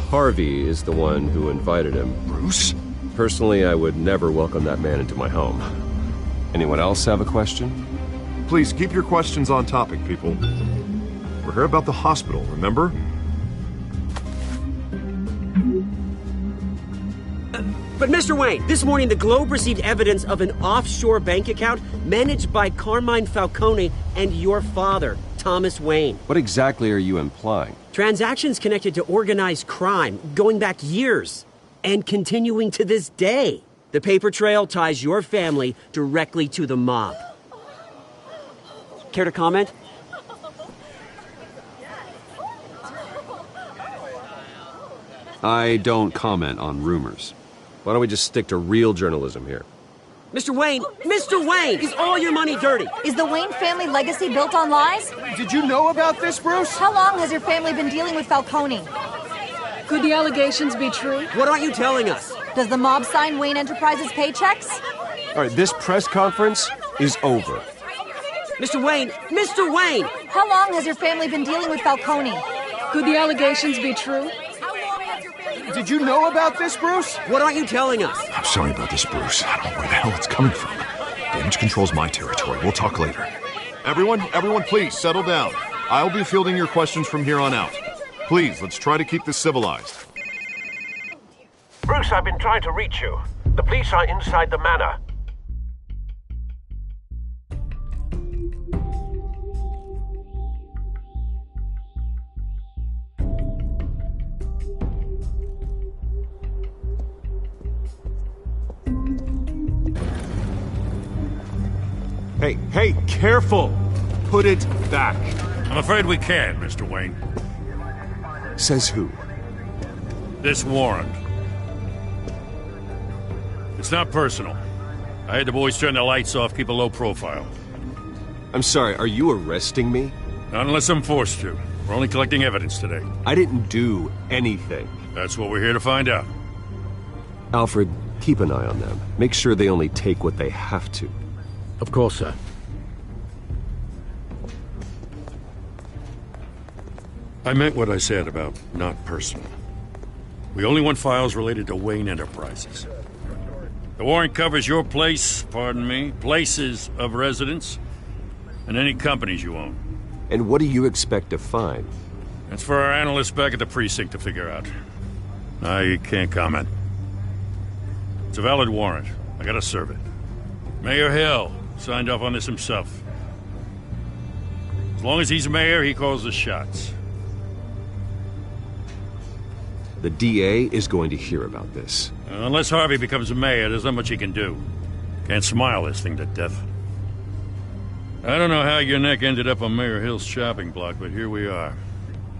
Harvey is the one who invited him. Bruce? Personally, I would never welcome that man into my home. Anyone else have a question? Please keep your questions on topic, people. We're here about the hospital, remember? But Mr. Wayne, this morning the Globe received evidence of an offshore bank account managed by Carmine Falcone and your father, Thomas Wayne. What exactly are you implying? Transactions connected to organized crime going back years and continuing to this day. The paper trail ties your family directly to the mob. Care to comment? I don't comment on rumors. Why don't we just stick to real journalism here? Mr. Wayne, is all your money dirty? Is the Wayne family legacy built on lies? Did you know about this, Bruce? How long has your family been dealing with Falcone? Could the allegations be true? What aren't you telling us? Does the mob sign Wayne Enterprises paychecks? All right, this press conference is over. Mr. Wayne! How long has your family been dealing with Falcone? Could the allegations be true? How long has your Did you know about this, Bruce? What aren't you telling us? I'm sorry about this, Bruce. I don't know where the hell it's coming from. Damage control's my territory. We'll talk later. Everyone, please, settle down. I'll be fielding your questions from here on out. Please, let's try to keep this civilized. Bruce, I've been trying to reach you. The police are inside the manor. Hey, careful! Put it back. I'm afraid we can't, Mr. Wayne. Says who? This warrant. It's not personal. I had the boys turn the lights off, keep a low profile. I'm sorry, are you arresting me? Not unless I'm forced to. We're only collecting evidence today. I didn't do anything. That's what we're here to find out. Alfred, keep an eye on them. Make sure they only take what they have to. Of course, sir. I meant what I said about not personal. We only want files related to Wayne Enterprises. The warrant covers your place, pardon me, places of residence, and any companies you own. And what do you expect to find? That's for our analysts back at the precinct to figure out. I can't comment. It's a valid warrant. I gotta serve it. Mayor Hill signed off on this himself. As long as he's mayor, he calls the shots. The DA is going to hear about this. Unless Harvey becomes a mayor, there's not much he can do. Can't smile this thing to death. I don't know how your neck ended up on Mayor Hill's shopping block, but here we are.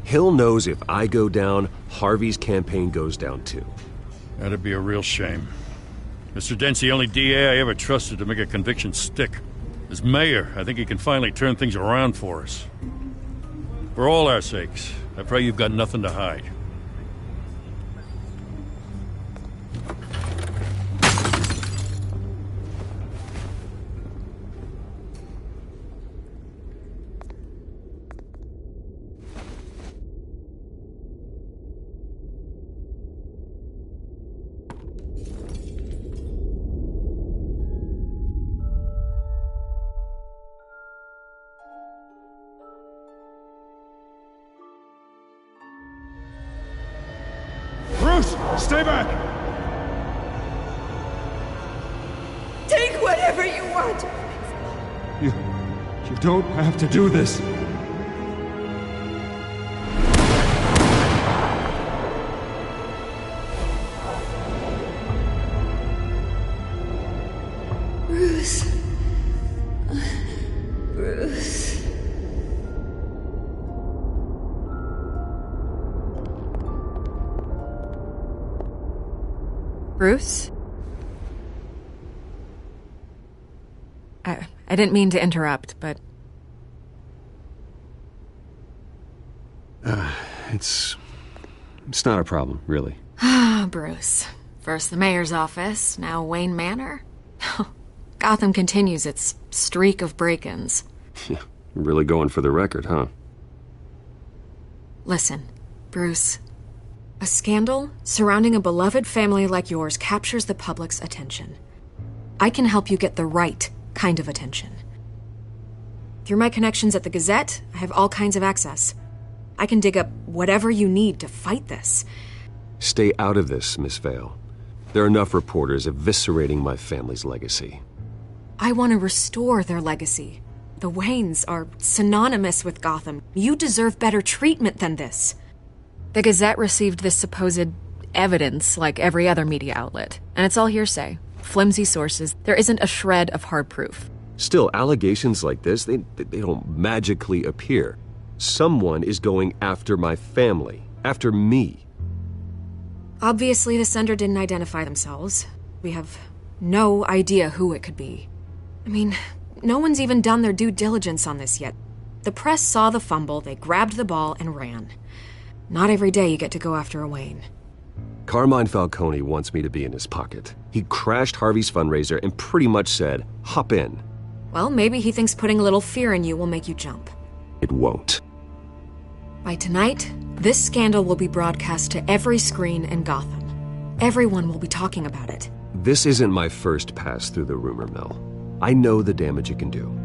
Hill knows if I go down, Harvey's campaign goes down too. That'd be a real shame. Mr. Dent's the only DA I ever trusted to make a conviction stick. As mayor, I think he can finally turn things around for us. For all our sakes, I pray you've got nothing to hide. Bruce, stay back! Take whatever you want. You don't have to do this. Bruce. Bruce. Bruce? I didn't mean to interrupt, but... It's not a problem, really. Ah, Bruce. First the mayor's office, now Wayne Manor. Gotham continues its streak of break-ins. Really going for the record, huh? Listen, Bruce. A scandal surrounding a beloved family like yours captures the public's attention. I can help you get the right kind of attention. Through my connections at the Gazette, I have all kinds of access. I can dig up whatever you need to fight this. Stay out of this, Miss Vale. There are enough reporters eviscerating my family's legacy. I want to restore their legacy. The Waynes are synonymous with Gotham. You deserve better treatment than this. The Gazette received this supposed evidence like every other media outlet, and it's all hearsay. Flimsy sources. There isn't a shred of hard proof. Still, allegations like this, they don't magically appear. Someone is going after my family, after me. Obviously, the sender didn't identify themselves. We have no idea who it could be. I mean, no one's even done their due diligence on this yet. The press saw the fumble, they grabbed the ball and ran. Not every day you get to go after a Wayne. Carmine Falcone wants me to be in his pocket. He crashed Harvey's fundraiser and pretty much said, hop in. Well, maybe he thinks putting a little fear in you will make you jump. It won't. By tonight, this scandal will be broadcast to every screen in Gotham. Everyone will be talking about it. This isn't my first pass through the rumor mill. I know the damage it can do.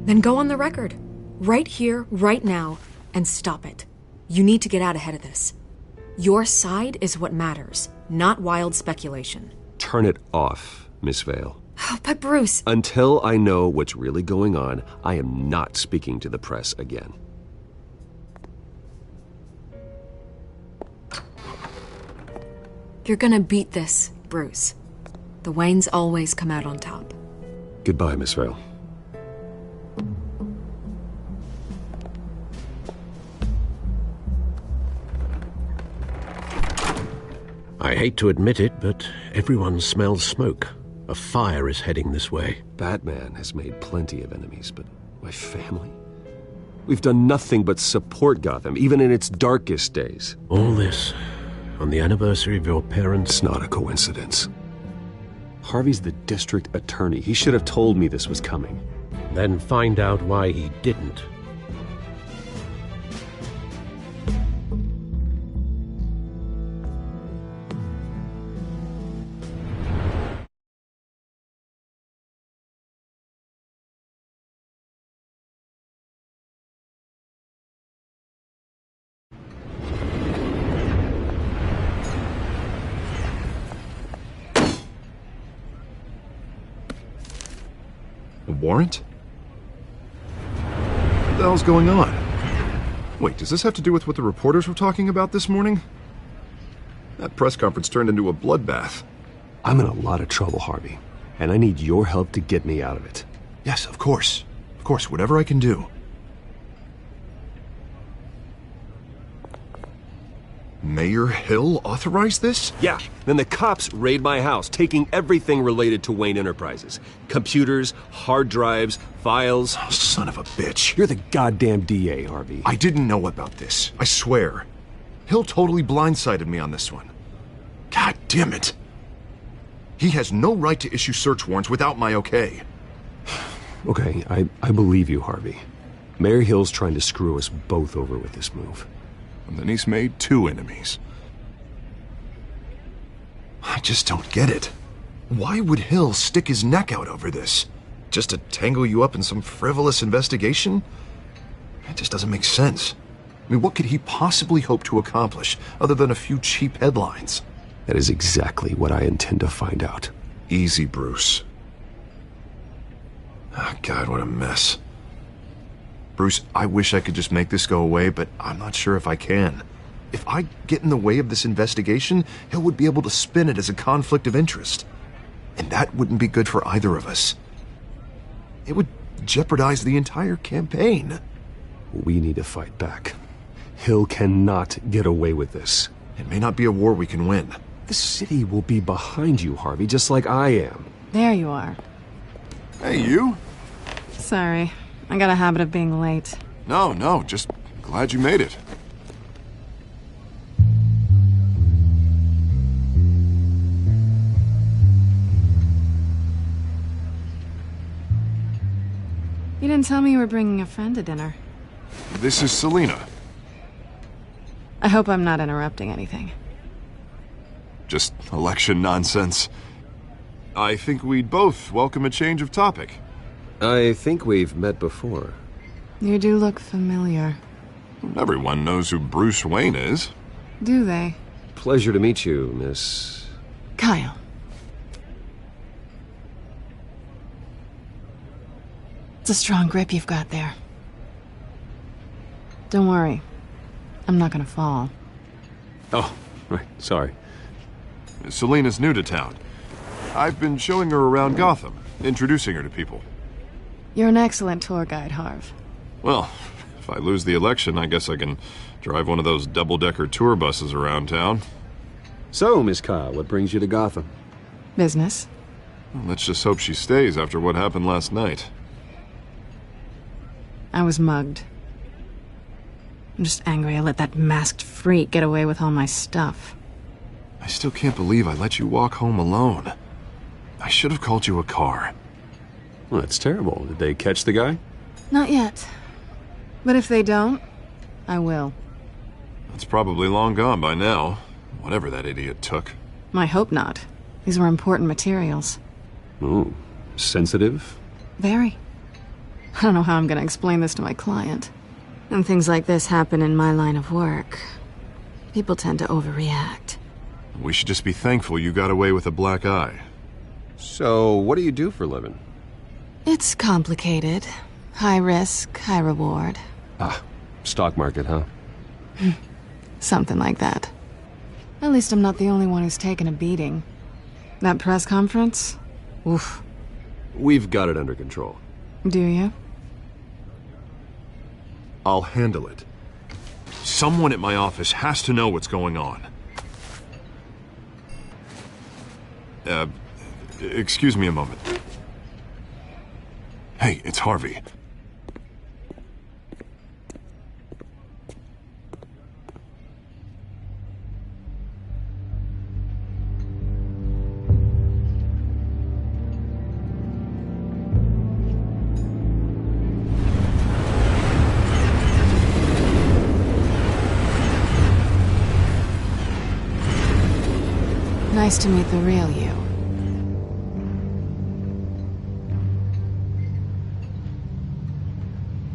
Then go on the record. Right here, right now, and stop it. You need to get out ahead of this. Your side is what matters, not wild speculation. Turn it off, Miss Vale. Oh, but Bruce... Until I know what's really going on, I am not speaking to the press again. You're gonna beat this, Bruce. The Waynes always come out on top. Goodbye, Miss Vale. I hate to admit it, but everyone smells smoke. A fire is heading this way. Batman has made plenty of enemies, but my family? We've done nothing but support Gotham, even in its darkest days. All this on the anniversary of your parents? It's not a coincidence. Harvey's the district attorney. He should have told me this was coming. Then find out why he didn't. A warrant? What the hell's going on? Wait, does this have to do with what the reporters were talking about this morning? That press conference turned into a bloodbath. I'm in a lot of trouble, Harvey, and I need your help to get me out of it. Yes, of course. Of course, whatever I can do. Mayor Hill authorized this? Yeah, then the cops raid my house, taking everything related to Wayne Enterprises. Computers, hard drives, files. Oh, son of a bitch. You're the goddamn DA, Harvey. I didn't know about this. I swear. Hill totally blindsided me on this one. God damn it. He has no right to issue search warrants without my okay. Okay, I believe you, Harvey. Mayor Hill's trying to screw us both over with this move. And then he's made 2 enemies. I just don't get it. Why would Hill stick his neck out over this? Just to tangle you up in some frivolous investigation? It just doesn't make sense. I mean, what could he possibly hope to accomplish other than a few cheap headlines? That is exactly what I intend to find out. Easy, Bruce. Oh, God, what a mess. Bruce, I wish I could just make this go away, but I'm not sure if I can. If I get in the way of this investigation, Hill would be able to spin it as a conflict of interest. And that wouldn't be good for either of us. It would jeopardize the entire campaign. We need to fight back. Hill cannot get away with this. It may not be a war we can win. The city will be behind you, Harvey, just like I am. There you are. Hey, you? Sorry. I got a habit of being late. No, just glad you made it. You didn't tell me you were bringing a friend to dinner. This is Selina. I hope I'm not interrupting anything. Just election nonsense. I think we'd both welcome a change of topic. I think we've met before. You do look familiar. Everyone knows who Bruce Wayne is. Do they? Pleasure to meet you, Miss... Kyle. It's a strong grip you've got there. Don't worry. I'm not gonna fall. Oh, right. Sorry. Selina's new to town. I've been showing her around Gotham, introducing her to people. You're an excellent tour guide, Harv. Well, if I lose the election, I guess I can drive one of those double-decker tour buses around town. So, Miss Kyle, what brings you to Gotham? Business. Well, let's just hope she stays after what happened last night. I was mugged. I'm just angry I let that masked freak get away with all my stuff. I still can't believe I let you walk home alone. I should have called you a car. Well, that's terrible. Did they catch the guy? Not yet. But if they don't, I will. It's probably long gone by now, whatever that idiot took. I hope not. These were important materials. Ooh, sensitive? Very. I don't know how I'm gonna explain this to my client. When things like this happen in my line of work, people tend to overreact. We should just be thankful you got away with a black eye. So, what do you do for a living? It's complicated. High risk, high reward. Ah, stock market, huh? Something like that. At least I'm not the only one who's taken a beating. That press conference? Oof. We've got it under control. Do you? I'll handle it. Someone at my office has to know what's going on. Excuse me a moment. Hey, it's Harvey. Nice to meet the real you.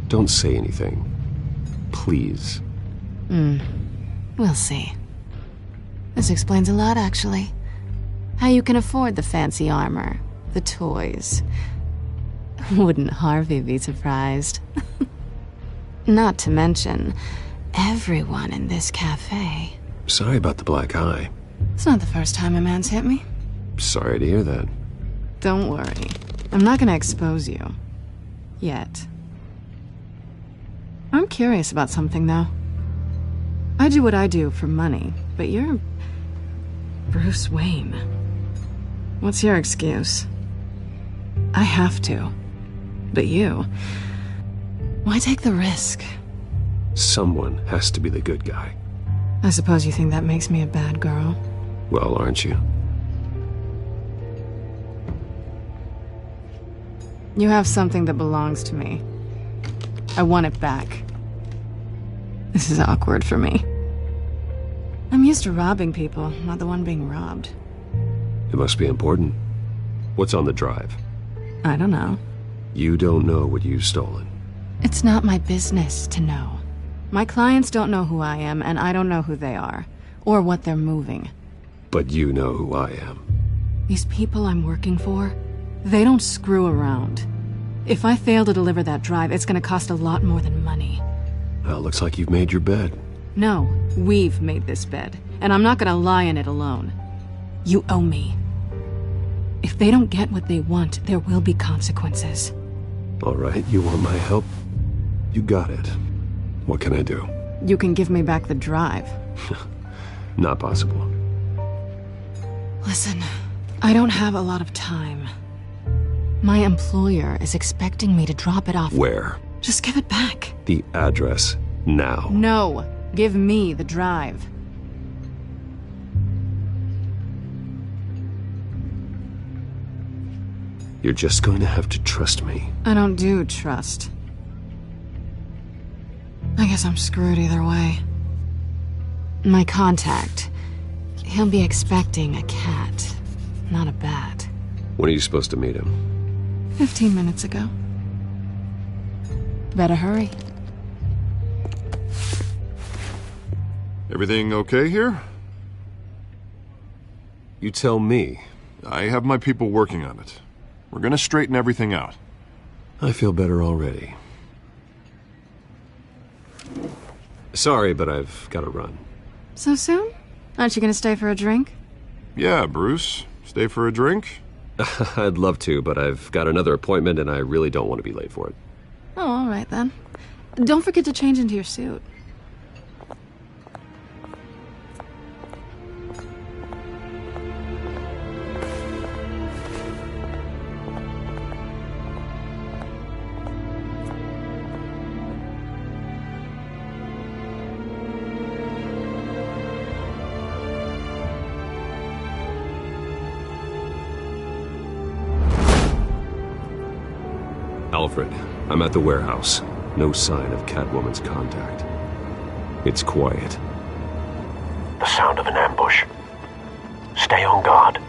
Don't say anything. Please. We'll see. This explains a lot, actually. How you can afford the fancy armor, the toys. Wouldn't Harvey be surprised? Not to mention, everyone in this cafe. Sorry about the black eye. It's not the first time a man's hit me. Sorry to hear that. Don't worry. I'm not gonna expose you. Yet. I'm curious about something, though. I do what I do for money, but you're... Bruce Wayne. What's your excuse? I have to. But you... Why take the risk? Someone has to be the good guy. I suppose you think that makes me a bad girl? Well, aren't you? You have something that belongs to me. I want it back. This is awkward for me. I'm used to robbing people, not the one being robbed. It must be important. What's on the drive? I don't know. You don't know what you've stolen. It's not my business to know. My clients don't know who I am, and I don't know who they are, or what they're moving. But you know who I am. These people I'm working for, they don't screw around. If I fail to deliver that drive, it's gonna cost a lot more than money. Well, looks like you've made your bed. No, we've made this bed, and I'm not gonna lie in it alone. You owe me. If they don't get what they want, there will be consequences. All right, you want my help? You got it. What can I do? You can give me back the drive. Not possible. Listen, I don't have a lot of time. My employer is expecting me to drop it off. Where? Just give it back. The address, now. No, give me the drive. You're just going to have to trust me. I don't do trust. I guess I'm screwed either way. My contact, he'll be expecting a cat, not a bat. When are you supposed to meet him? 15 minutes ago. Better hurry. Everything okay here? You tell me. I have my people working on it. We're gonna straighten everything out. I feel better already. Sorry, but I've got to run. So soon? Aren't you gonna stay for a drink? Yeah, Bruce. Stay for a drink? I'd love to, but I've got another appointment and I really don't want to be late for it. Oh, all right then. Don't forget to change into your suit. Alfred, I'm at the warehouse. No sign of Catwoman's contact. It's quiet. The sound of an ambush. Stay on guard.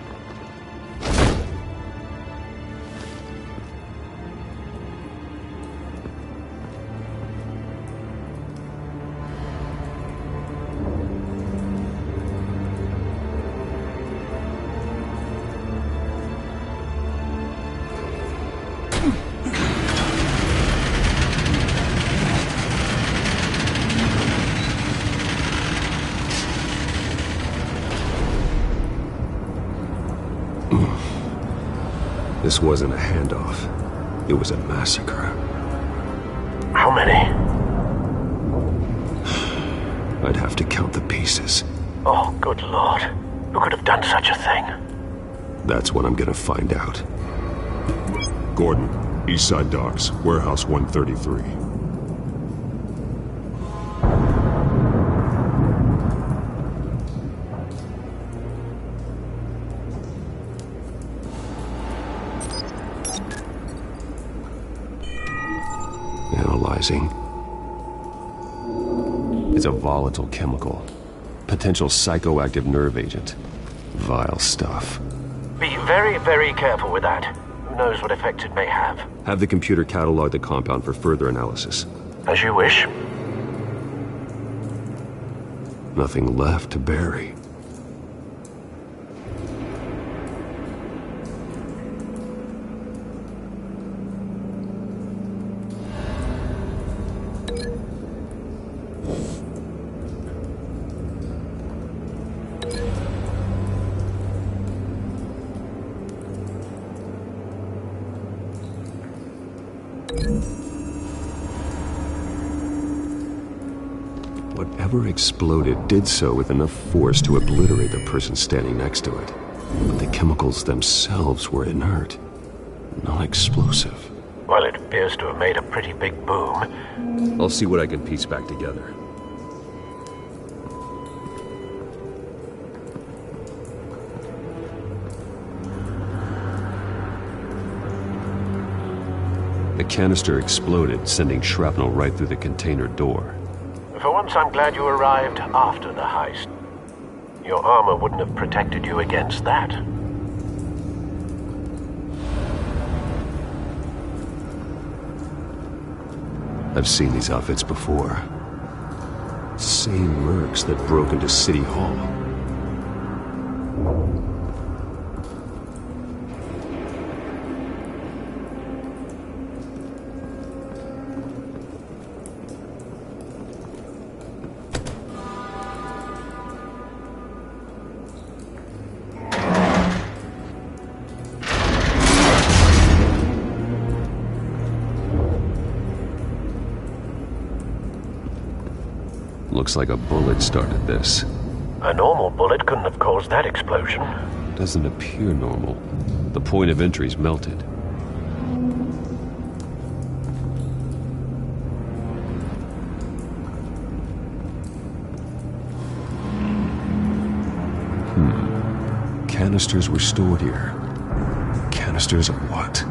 This wasn't a handoff. It was a massacre. How many? I'd have to count the pieces. Oh, good lord. Who could have done such a thing? That's what I'm gonna find out. Gordon, Eastside Docks, Warehouse 133. Analyzing. It's a volatile chemical. Potential psychoactive nerve agent. Vile stuff. Be very, very careful with that. Who knows what effect it may have. Have the computer catalog the compound for further analysis. As you wish. Nothing left to bury. Whatever exploded did so with enough force to obliterate the person standing next to it. But the chemicals themselves were inert, non-explosive. Well, it appears to have made a pretty big boom. I'll see what I can piece back together. The canister exploded, sending shrapnel right through the container door. For once, I'm glad you arrived after the heist. Your armor wouldn't have protected you against that. I've seen these outfits before. Same mercs that broke into City Hall. Looks like a bullet started this. A normal bullet couldn't have caused that explosion. Doesn't appear normal. The point of entry's melted. Canisters were stored here. Canisters of what?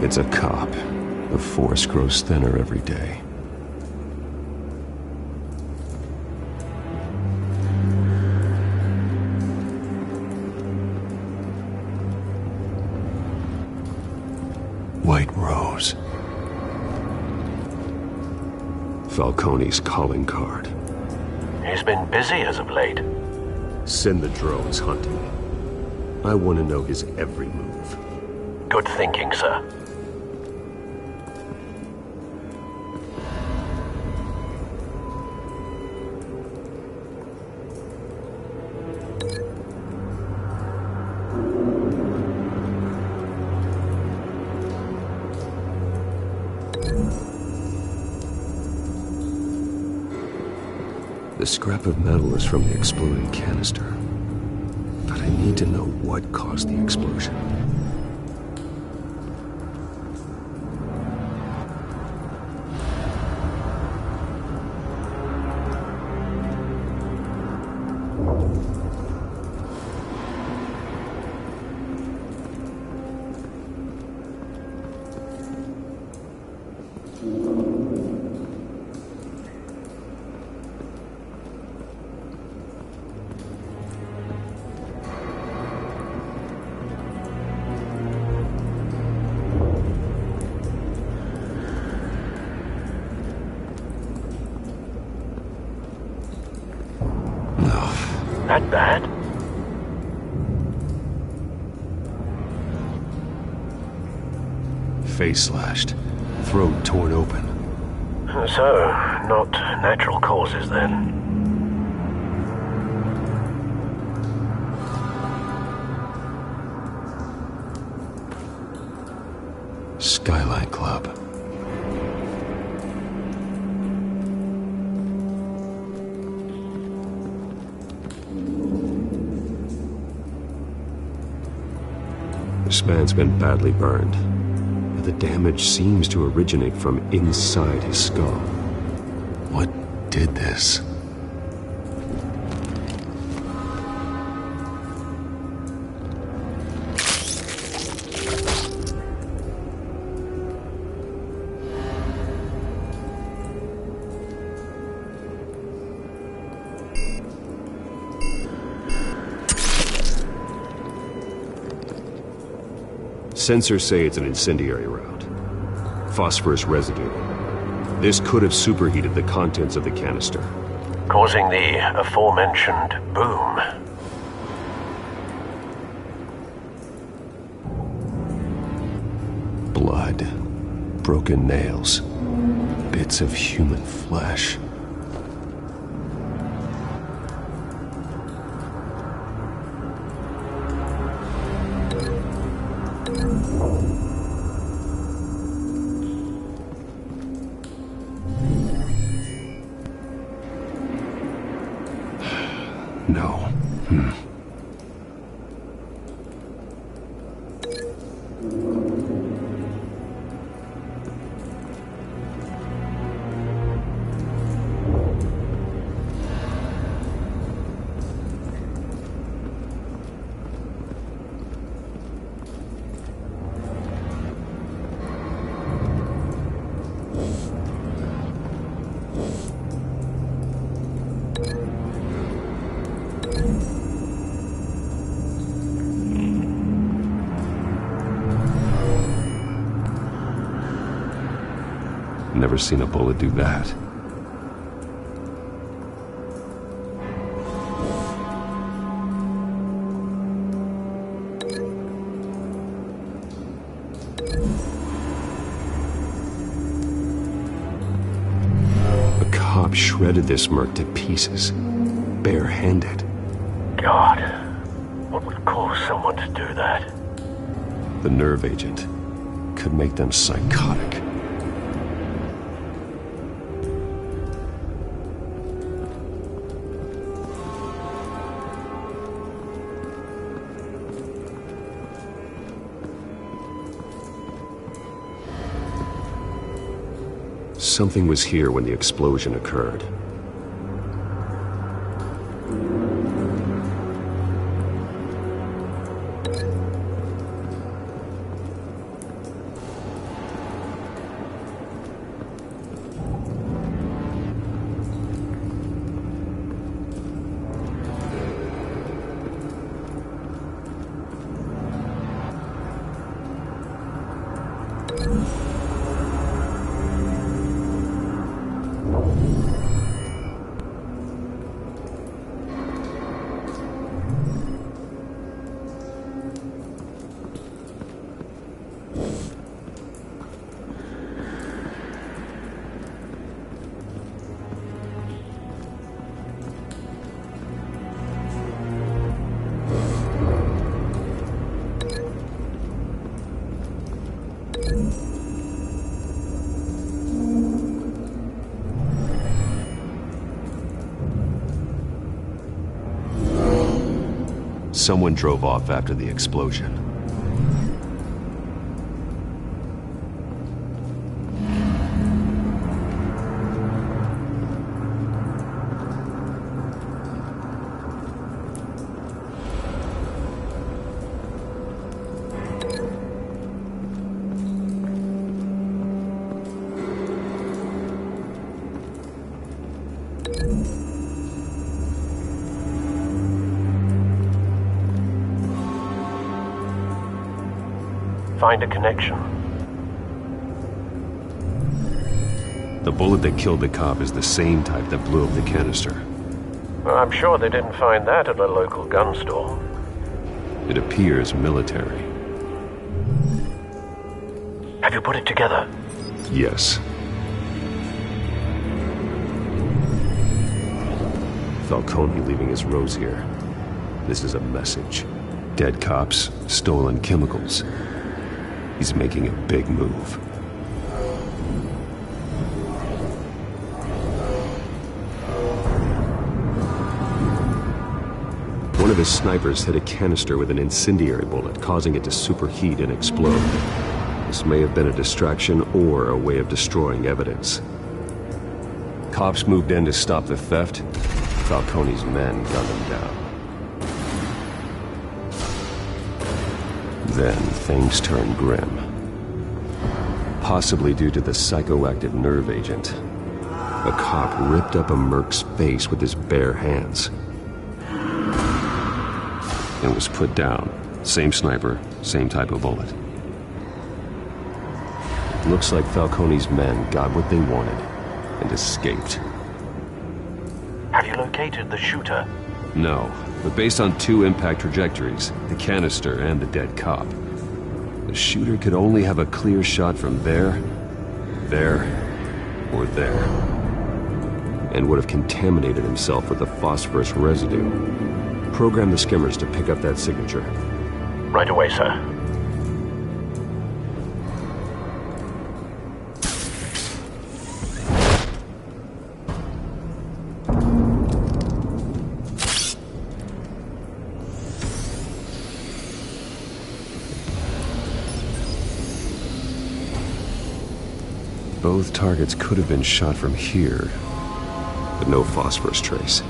It's a cop. The force grows thinner every day. White Rose. Falcone's calling card. He's been busy as of late. Send the drones hunting. I want to know his every move. Good thinking, sir. The scrap of metal is from the exploded canister. But I need to know what caused the explosion. That bad? Face slashed, throat torn open. So, not natural causes then? Skyline Club. This man's been badly burned. The damage seems to originate from inside his skull. What did this? Sensors say it's an incendiary round. Phosphorus residue. This could have superheated the contents of the canister, causing the aforementioned boom. Blood, broken nails, bits of human flesh. No. Never seen a bullet do that. A cop shredded this merc to pieces, bare-handed. God, what would cause someone to do that? The nerve agent could make them psychotic. Something was here when the explosion occurred. Someone drove off after the explosion. Find a connection. The bullet that killed the cop is the same type that blew up the canister. Well, I'm sure they didn't find that at a local gun store. It appears military. Have you put it together? Yes. Falcone leaving his rose here. This is a message. Dead cops, stolen chemicals. He's making a big move. One of his snipers hit a canister with an incendiary bullet, causing it to superheat and explode. This may have been a distraction or a way of destroying evidence. Cops moved in to stop the theft. Falcone's men gunned him down. Then things turned grim. Possibly due to the psychoactive nerve agent. A cop ripped up a merc's face with his bare hands. And was put down. Same sniper, same type of bullet. Looks like Falcone's men got what they wanted and escaped. Have you located the shooter? No, but based on two impact trajectories, the canister and the dead cop, the shooter could only have a clear shot from there, or there, and would have contaminated himself with the phosphorus residue. Program the skimmers to pick up that signature. Right away, sir. Both targets could have been shot from here, but no phosphorus trace.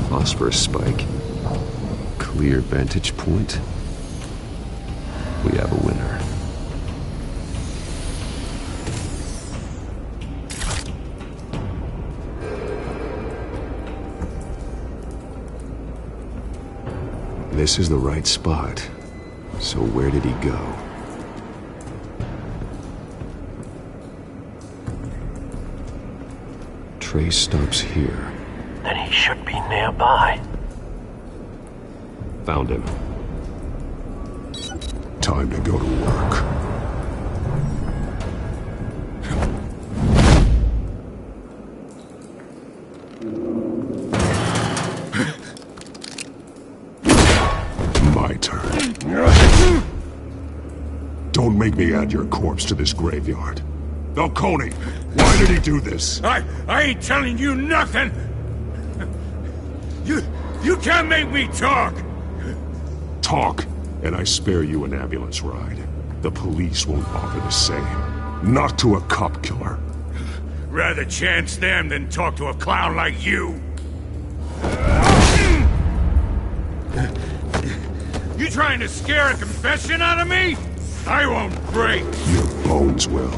Phosphorus spike. Clear vantage point. We have a winner. This is the right spot. So where did he go? Trace stops here. Then he should be nearby. Found him. Time to go to work. My turn. Don't make me add your corpse to this graveyard. Falcone, why did he do this? I ain't telling you nothing! You can't make me talk! Talk, and I spare you an ambulance ride. The police won't offer the same. Not to a cop killer. Rather chance them than talk to a clown like you. You trying to scare a confession out of me? I won't break. Your bones will.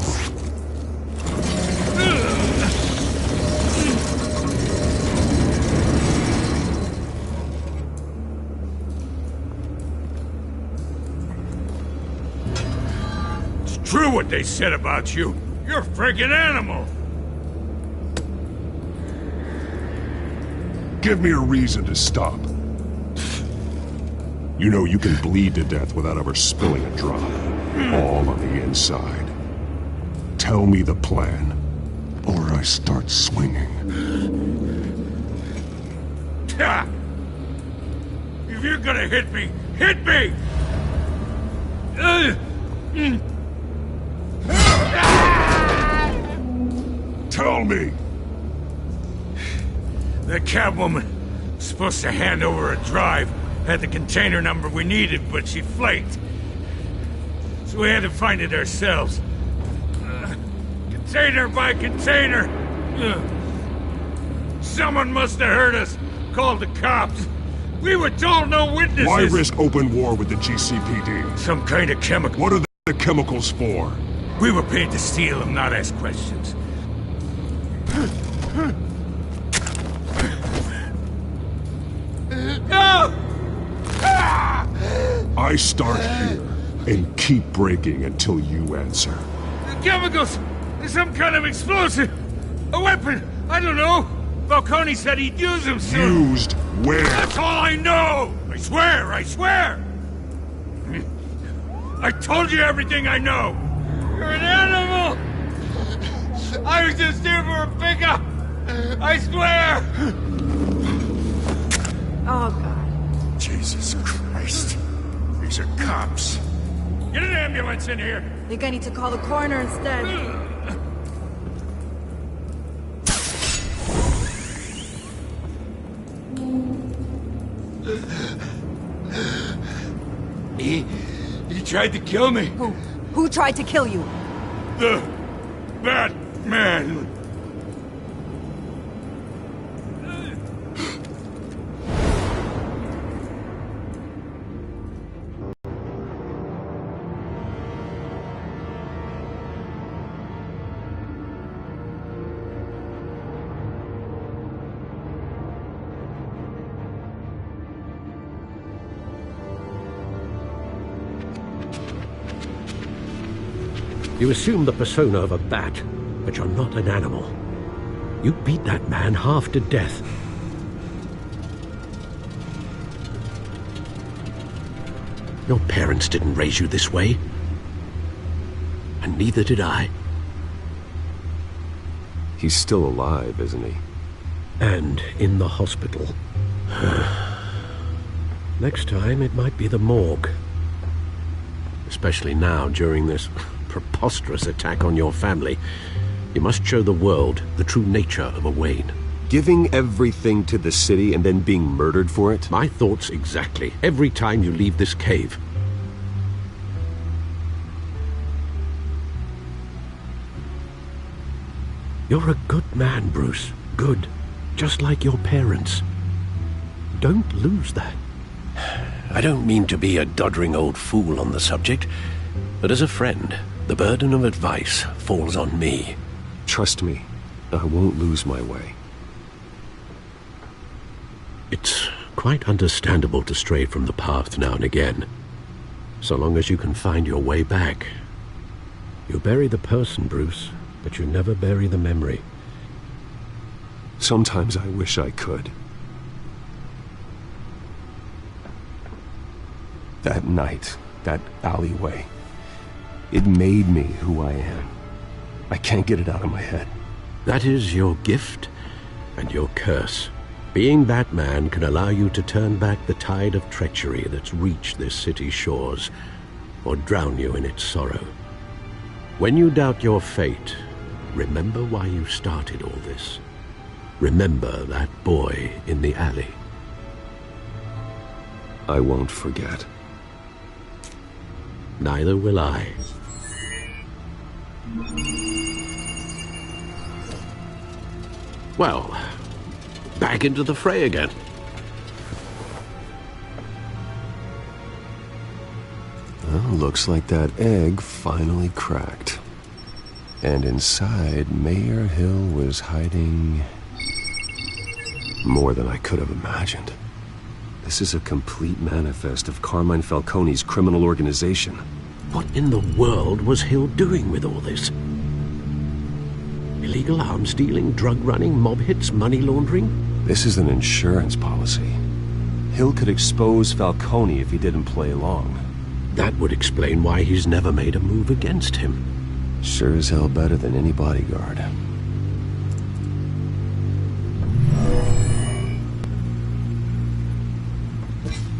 True what they said about you. You're a freaking animal. Give me a reason to stop. You know you can bleed to death without ever spilling a drop. All on the inside. Tell me the plan, or I start swinging. If you're gonna hit me, hit me! Tell me! The Catwoman was supposed to hand over a drive, had the container number we needed, but she flaked. So we had to find it ourselves. Container by container! Someone must have heard us, called the cops. We were told no witnesses! Why risk open war with the GCPD? Some kind of chemical. What are the chemicals for? We were paid to steal them, not ask questions. No! I start here and keep breaking until you answer. The chemicals! Some kind of explosive! A weapon! I don't know! Falcone said he'd use them soon! Used where? That's all I know! I swear! I swear! I told you everything I know! You're an animal! I was just here for a pickup! I swear! Oh, God. Jesus Christ. These are cops. Get an ambulance in here! I think I need to call the coroner instead. He tried to kill me. Who tried to kill you? The Batman. You assume the persona of a bat, but you're not an animal. You beat that man half to death. Your parents didn't raise you this way. And neither did I. He's still alive, isn't he? And in the hospital. Next time, it might be the morgue. Especially now, during this preposterous attack on your family. You must show the world the true nature of a Wayne. Giving everything to the city and then being murdered for it? My thoughts exactly. Every time you leave this cave. You're a good man, Bruce. Good. Just like your parents. Don't lose that. I don't mean to be a doddering old fool on the subject, but as a friend, the burden of advice falls on me. Trust me, I won't lose my way. It's quite understandable to stray from the path now and again, so long as you can find your way back. You bury the person, Bruce, but you never bury the memory. Sometimes I wish I could. That night, that alleyway, it made me who I am. I can't get it out of my head. That is your gift and your curse. Being Batman can allow you to turn back the tide of treachery that's reached this city's shores, or drown you in its sorrow. When you doubt your fate, remember why you started all this. Remember that boy in the alley. I won't forget. Neither will I. Well, back into the fray again. Well, looks like that egg finally cracked. And inside, Mayor Hill was hiding more than I could have imagined. This is a complete manifest of Carmine Falcone's criminal organization. What in the world was Hill doing with all this? Illegal arms dealing, drug running, mob hits, money laundering? This is an insurance policy. Hill could expose Falcone if he didn't play along. That would explain why he's never made a move against him. Sure as hell better than any bodyguard.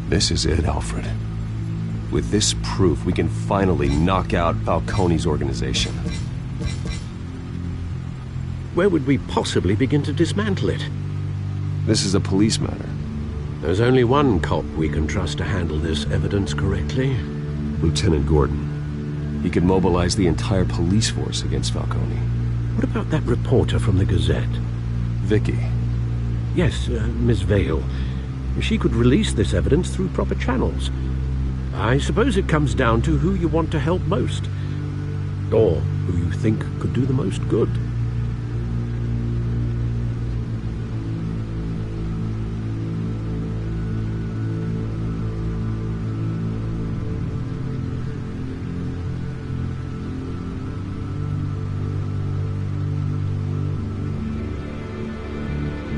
This is it, Alfred. With this proof, we can finally knock out Falcone's organization. Where would we possibly begin to dismantle it? This is a police matter. There's only one cop we can trust to handle this evidence correctly. Lieutenant Gordon. He could mobilize the entire police force against Falcone. What about that reporter from the Gazette? Vicky. Yes, Miss Vale. She could release this evidence through proper channels. I suppose it comes down to who you want to help most, or who you think could do the most good.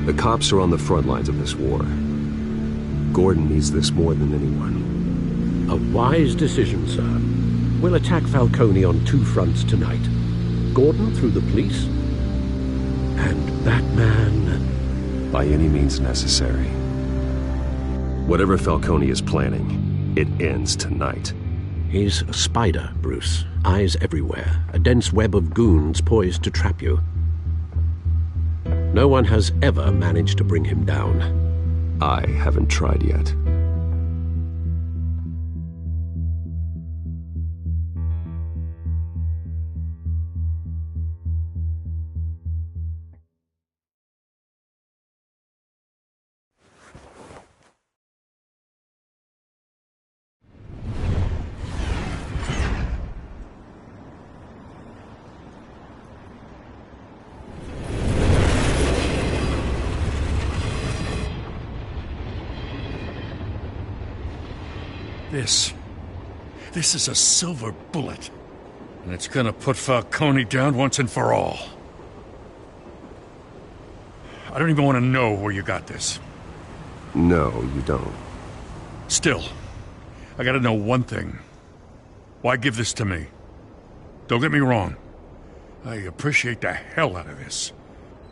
The cops are on the front lines of this war. Gordon needs this more than anyone. A wise decision, sir. We'll attack Falcone on 2 fronts tonight. Gordon through the police, and Batman... by any means necessary. Whatever Falcone is planning, it ends tonight. He's a spider, Bruce. Eyes everywhere. A dense web of goons poised to trap you. No one has ever managed to bring him down. I haven't tried yet. This is a silver bullet. And it's gonna put Falcone down once and for all. I don't even want to know where you got this. No, you don't. Still, I gotta know one thing. Why give this to me? Don't get me wrong. I appreciate the hell out of this.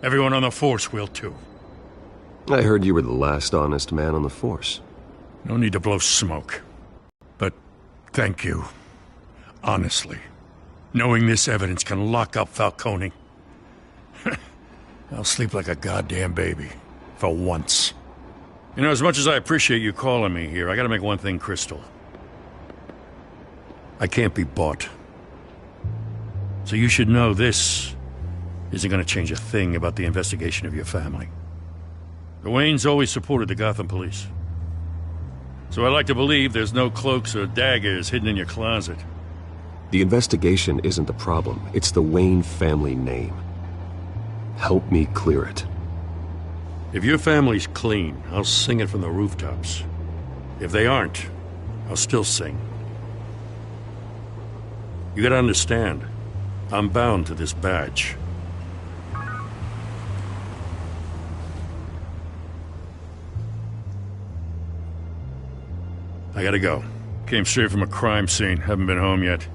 Everyone on the Force will too. I heard you were the last honest man on the Force. No need to blow smoke. But thank you. Honestly. Knowing this evidence can lock up Falcone. I'll sleep like a goddamn baby. For once. You know, as much as I appreciate you calling me here, I gotta make one thing crystal. I can't be bought. So you should know this isn't gonna change a thing about the investigation of your family. The Waynes always supported the Gotham police. So I like to believe there's no cloaks or daggers hidden in your closet. The investigation isn't the problem. It's the Wayne family name. Help me clear it. If your family's clean, I'll sing it from the rooftops. If they aren't, I'll still sing. You gotta understand, I'm bound to this badge. I gotta go. Came straight from a crime scene. Haven't been home yet.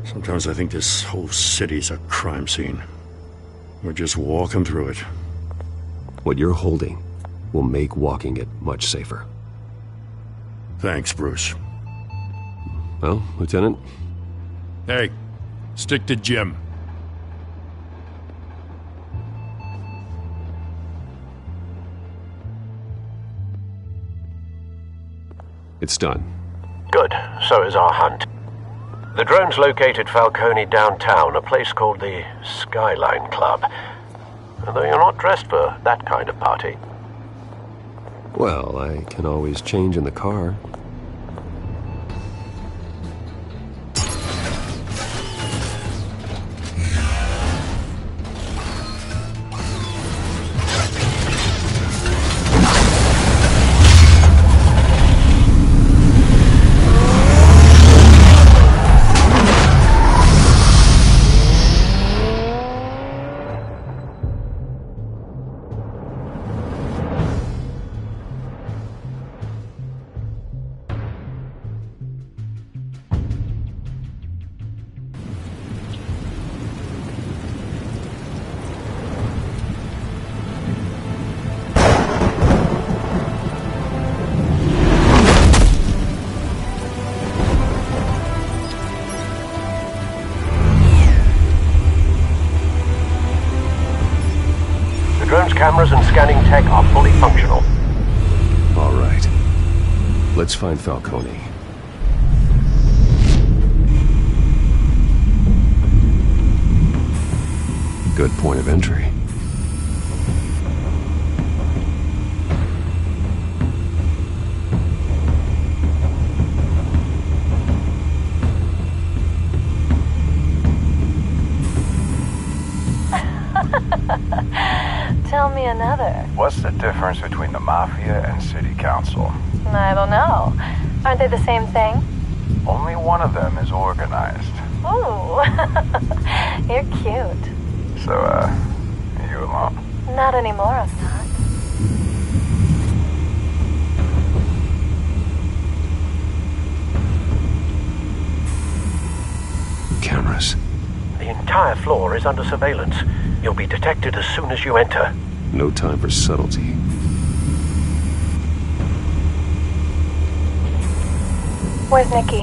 Sometimes I think this whole city's a crime scene. We're just walking through it. What you're holding will make walking it much safer. Thanks, Bruce. Well, Lieutenant? Hey, stick to Jim. It's done. Good. So is our hunt. The drones located Falcone downtown, a place called the Skyline Club. Although you're not dressed for that kind of party. Well, I can always change in the car. Cameras and scanning tech are fully functional. All right. Let's find Falcone. Good point of entry. another. What's the difference between the Mafia and City Council? I don't know. Aren't they the same thing? Only one of them is organized. Ooh. You're cute. So, are you alone? Not anymore, Assad. Cameras. The entire floor is under surveillance. You'll be detected as soon as you enter. No time for subtlety. Where's Nicky?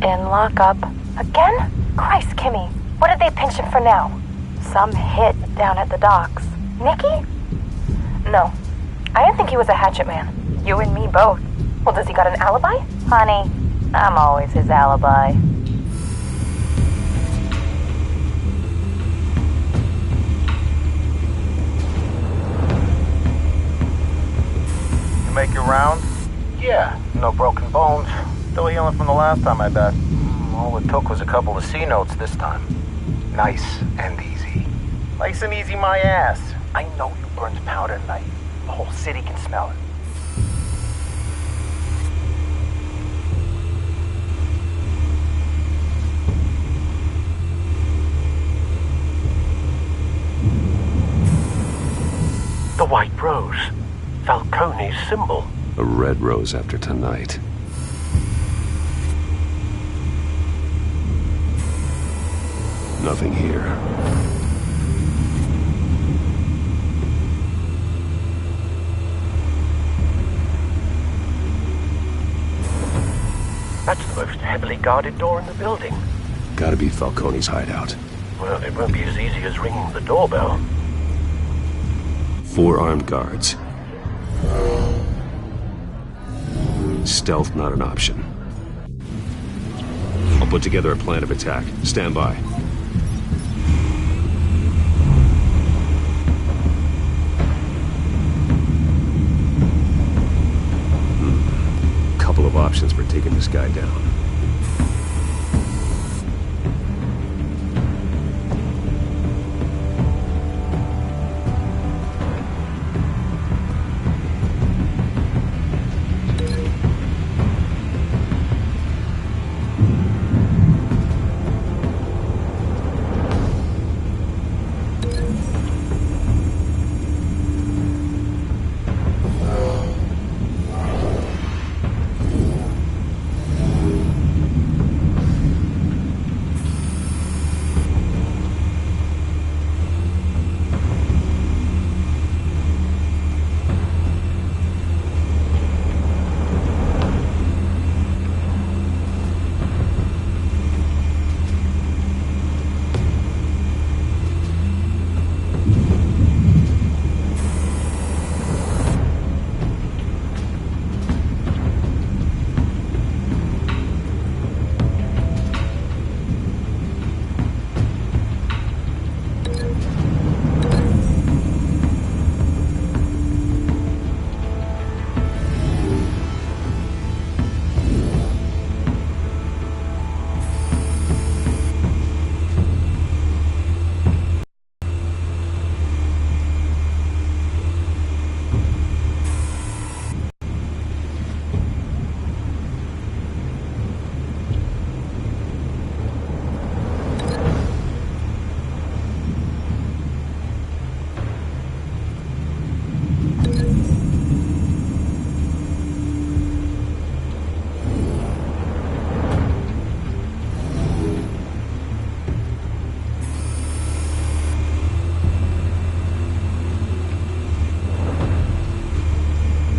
In lockup. Again? Christ, Kimmy. What did they pinch him for now? Some hit down at the docks. Nicky? No. I didn't think he was a hatchet man. You and me both. Well, does he got an alibi? Honey, I'm always his alibi. You make your round? Yeah, no broken bones. Still healing from the last time, I bet. All it took was a couple of C notes this time. Nice and easy. Nice and easy, my ass. I know you burned powder tonight. The whole city can smell it. The White Rose. Falcone's symbol. A red rose after tonight. Nothing here. That's the most heavily guarded door in the building. Gotta be Falcone's hideout. Well, it won't be as easy as ringing the doorbell. 4 armed guards. Stealth not an option. I'll put together a plan of attack. Stand by. Couple of options for taking this guy down.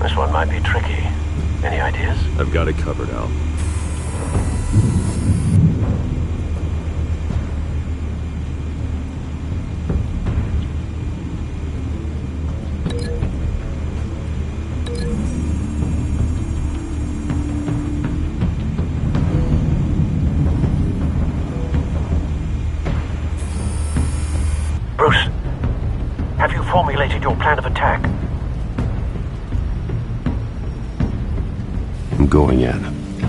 This one might be tricky. Any ideas? I've got it covered, Al. Bruce, have you formulated your plan of attack? I'm going in.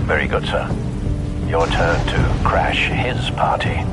Very good, sir. Your turn to crash his party.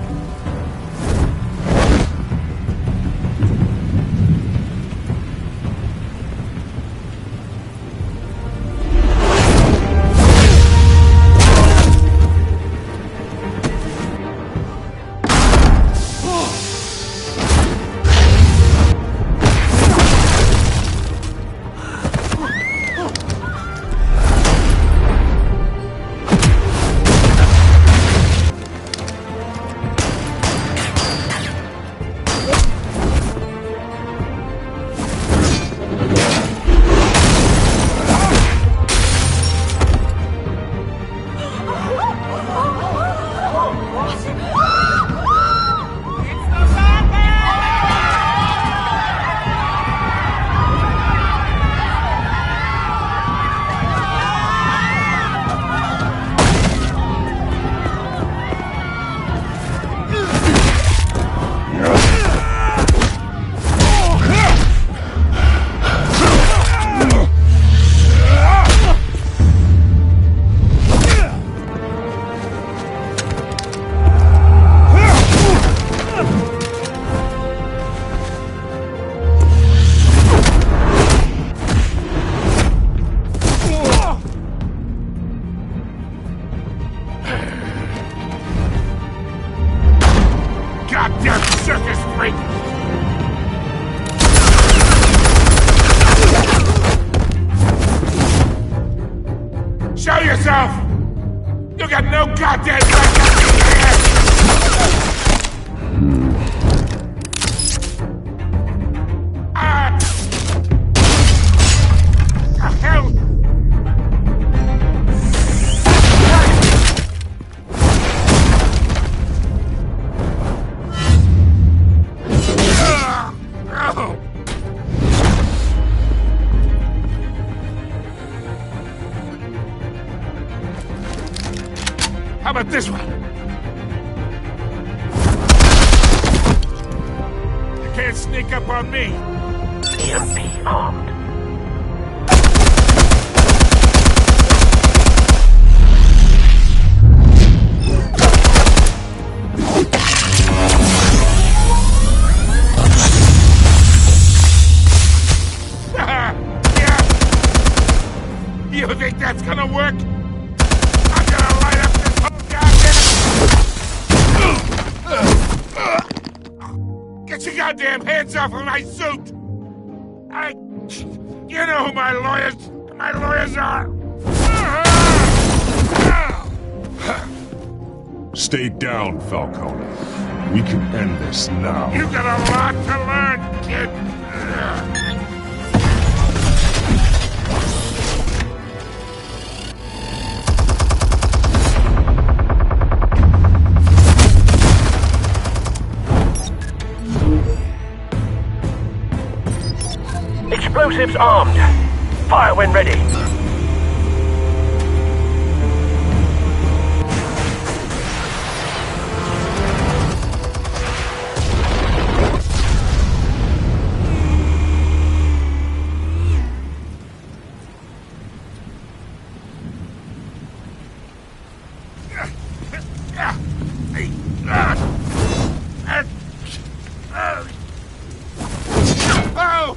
yourself! You got no goddamn right to be here! The hell? How about this one? You can't sneak up on me. EMP armed. You think that's gonna work? Get your goddamn hands off of my suit! You know who my lawyers are! Stay down, Falcone. We can end this now. You got a lot to learn, kid! Explosives armed. Fire when ready. Oh!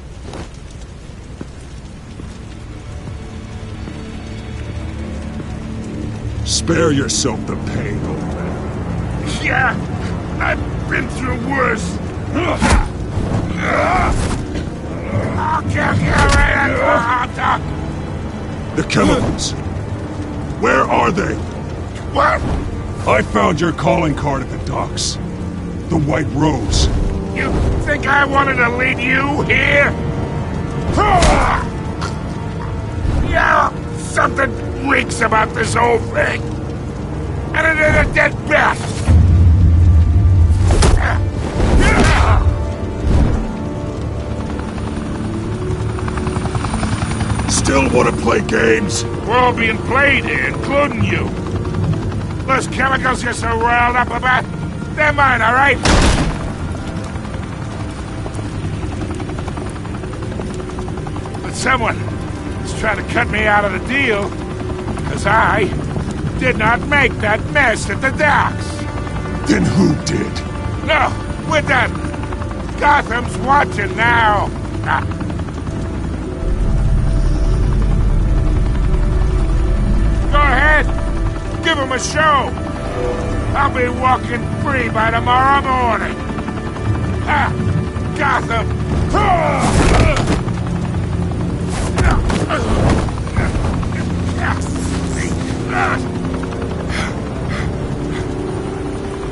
Spare yourself the pain, old man. Yeah, I've been through worse. I'll kill you right at the hot dog. The chemicals. Where are they? What? I found your calling card at the docks. The White Rose. You think I wanted to lead you here? Yeah, something reeks about this whole thing. And it is a dead bat. Still want to play games? We're all being played here, including you. Those chemicals you're so riled up about, they're mine, all right? But someone is trying to cut me out of the deal, because I did not make that mess at the docks. Then who did? No, we're done. Gotham's watching now. Go ahead. Give him a show. I'll be walking free by tomorrow morning. Gotham.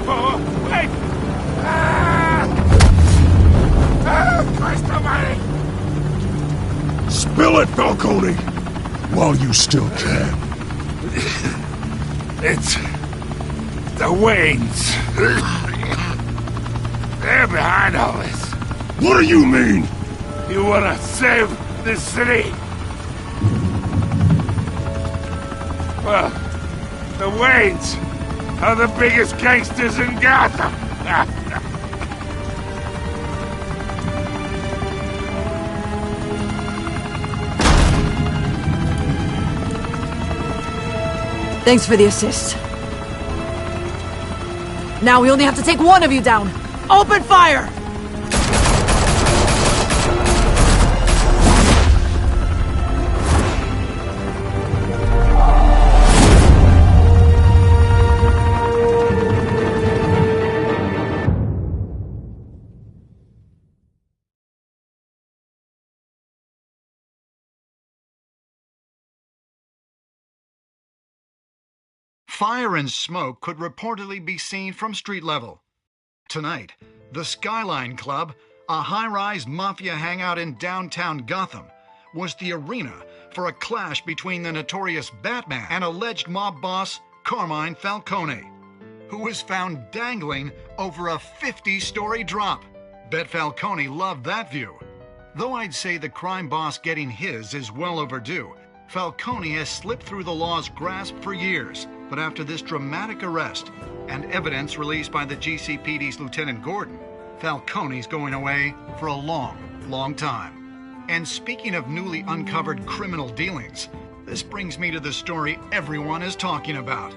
Oh, wait. Christ almighty. Spill it, Falcone! While you still can. It's the Waynes. They're behind all this. What do you mean? You wanna save this city? Well, the Waynes are the biggest gangsters in Gotham. Thanks for the assist. Now we only have to take one of you down. Open fire! Fire and smoke could reportedly be seen from street level. Tonight, the Skyline Club, a high-rise mafia hangout in downtown Gotham, was the arena for a clash between the notorious Batman and alleged mob boss Carmine Falcone, who was found dangling over a 50-story drop. Bet Falcone loved that view. Though I'd say the crime boss getting his is well overdue, Falcone has slipped through the law's grasp for years. But after this dramatic arrest and evidence released by the GCPD's Lieutenant Gordon, Falcone's going away for a long, long time. And speaking of newly uncovered criminal dealings, this brings me to the story everyone is talking about: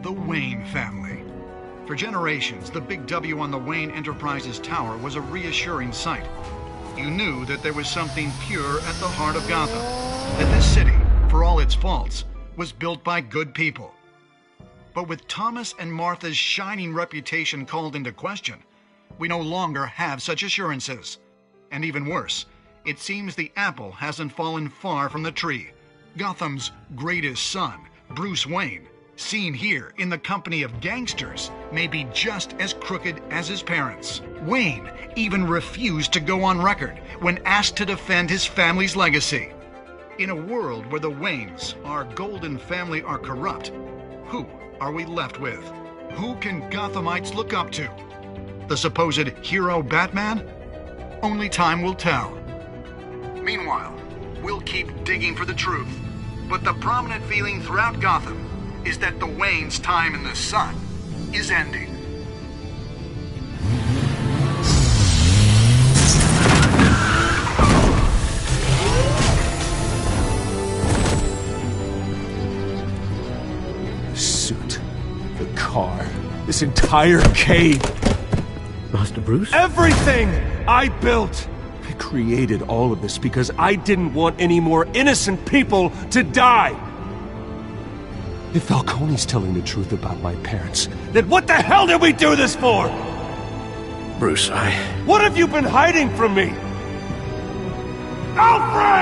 the Wayne family. For generations, the Big W on the Wayne Enterprises Tower was a reassuring sight. You knew that there was something pure at the heart of Gotham, that this city, for all its faults, was built by good people. But with Thomas and Martha's shining reputation called into question, we no longer have such assurances. And even worse, it seems the apple hasn't fallen far from the tree. Gotham's greatest son, Bruce Wayne, seen here in the company of gangsters, may be just as crooked as his parents. Wayne even refused to go on record when asked to defend his family's legacy. In a world where the Waynes, our golden family, are corrupt, who are we left with? Who can Gothamites look up to? The supposed hero Batman? Only time will tell. Meanwhile, we'll keep digging for the truth. But the prominent feeling throughout Gotham is that the Waynes' time in the sun is ending. Car, this entire cave. Master Bruce? Everything I built! I created all of this because I didn't want any more innocent people to die! If Falcone's telling the truth about my parents, then what the hell did we do this for? Bruce, What have you been hiding from me? Alfred!